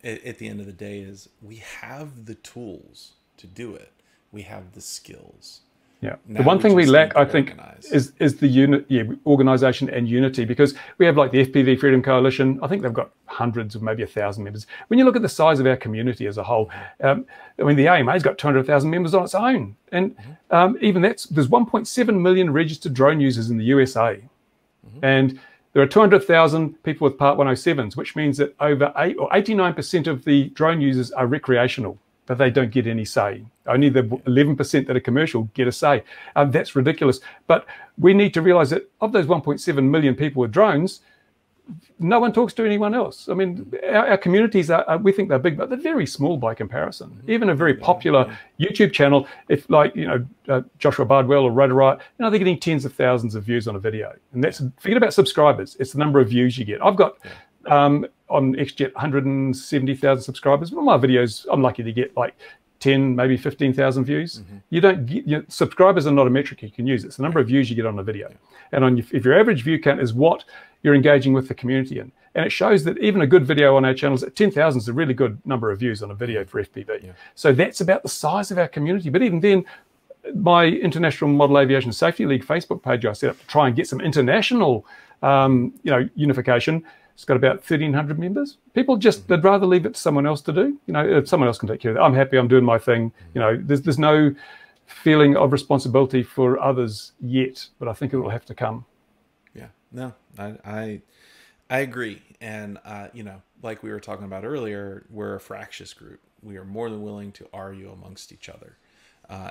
Speaker 1: at the end of the day is we have the tools to do it. We have the skills.
Speaker 2: Yeah. The one thing we lack, I think, is the organization and unity, because we have like the FPV Freedom Coalition. I think they've got hundreds of maybe 1,000 members. When you look at the size of our community as a whole, I mean, the AMA's got 200,000 members on its own. And even there's 1.7 million registered drone users in the USA. And there are 200,000 people with Part 107s, which means that over 89% of the drone users are recreational, but they don't get any say. Only the 11% that are commercial get a say. That's ridiculous. But we need to realize that of those 1.7 million people with drones, no one talks to anyone else. I mean, our communities we think they're big, but they're very small by comparison. Even a very popular YouTube channel, if like, Joshua Bardwell or Rotor Riot, they're getting tens of thousands of views on a video. And that's, forget about subscribers, it's the number of views you get. I've got, on XJet, 170,000 subscribers. Well, my videos, I'm lucky to get like 10, maybe 15,000 views. You don't get, subscribers are not a metric you can use. It's the number of views you get on a video. And if your average view count is what you're engaging with the community in. And it shows that even a good video on our channels at 10,000 is a really good number of views on a video for FPV. So that's about the size of our community. But even then, my International Model Aviation Safety League Facebook page I set up to try and get some international, unification. It's got about 1,300 members. People just, they'd rather leave it to someone else to do. If someone else can take care of it. I'm happy, I'm doing my thing. There's no feeling of responsibility for others yet, but I think it will have to come.
Speaker 1: Yeah, no, I agree. And, like we were talking about earlier, we're a fractious group. We are more than willing to argue amongst each other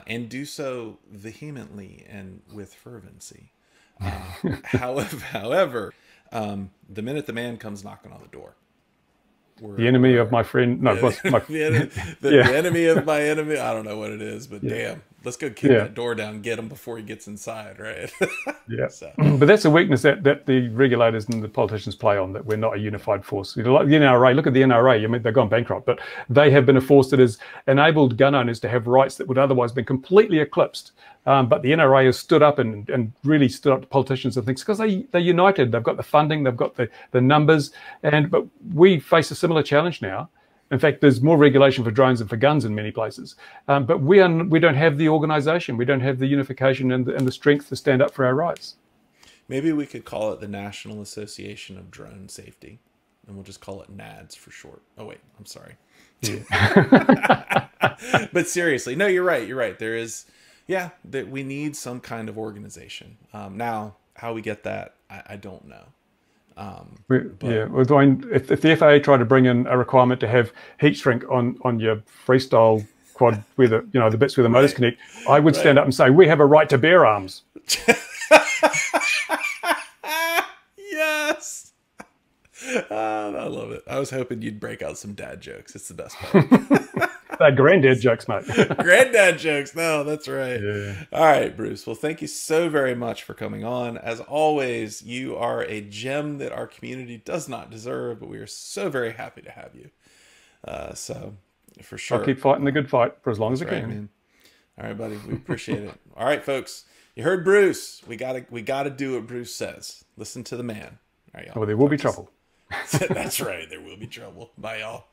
Speaker 1: and do so vehemently and with fervency. However, the minute the man comes knocking on the door,
Speaker 2: The enemy of my friend. No, what's my
Speaker 1: the enemy of my enemy. I don't know what it is, but damn, let's go kick that door down, get him before he gets inside, right?
Speaker 2: Yeah. So. But that's a weakness that the regulators and the politicians play on, that we're not a unified force. Like the NRA, look at the NRA. I mean, they've gone bankrupt, but they have been a force that has enabled gun owners to have rights that would otherwise have been completely eclipsed. But the NRA has stood up and really stood up to politicians and things, because they're united. They've got the funding, they've got the numbers, but we face a similar challenge now. In fact, there's more regulation for drones than for guns in many places. But we don't have the organisation, we don't have the unification and the strength to stand up for our rights.
Speaker 1: Maybe we could call it the National Association of Drone Safety, and we'll just call it NADS for short. Oh wait, I'm sorry. Yeah. But seriously, no, you're right. You're right. There is. Yeah, that we need some kind of organization. Now, how we get that, I don't know.
Speaker 2: If the FAA tried to bring in a requirement to have heat shrink on your freestyle quad, where the bits where the motors connect, I would stand up and say, we have a right to bear arms.
Speaker 1: Yes. I love it. I was hoping you'd break out some dad jokes. It's the best part.
Speaker 2: Granddad jokes, mate.
Speaker 1: Granddad jokes. No, that's right.
Speaker 2: Yeah.
Speaker 1: All right, Bruce. Well, thank you so very much for coming on. As always, you are a gem that our community does not deserve, but we are so very happy to have you. So, for sure.
Speaker 2: I'll keep fighting the good fight for as long as I can.
Speaker 1: Man. All right, buddy. We appreciate it. All right, folks. You heard Bruce. We gotta do what Bruce says. Listen to the man. All right, y'all.
Speaker 2: Well, there will be trouble.
Speaker 1: That's right. There will be trouble. Bye, y'all.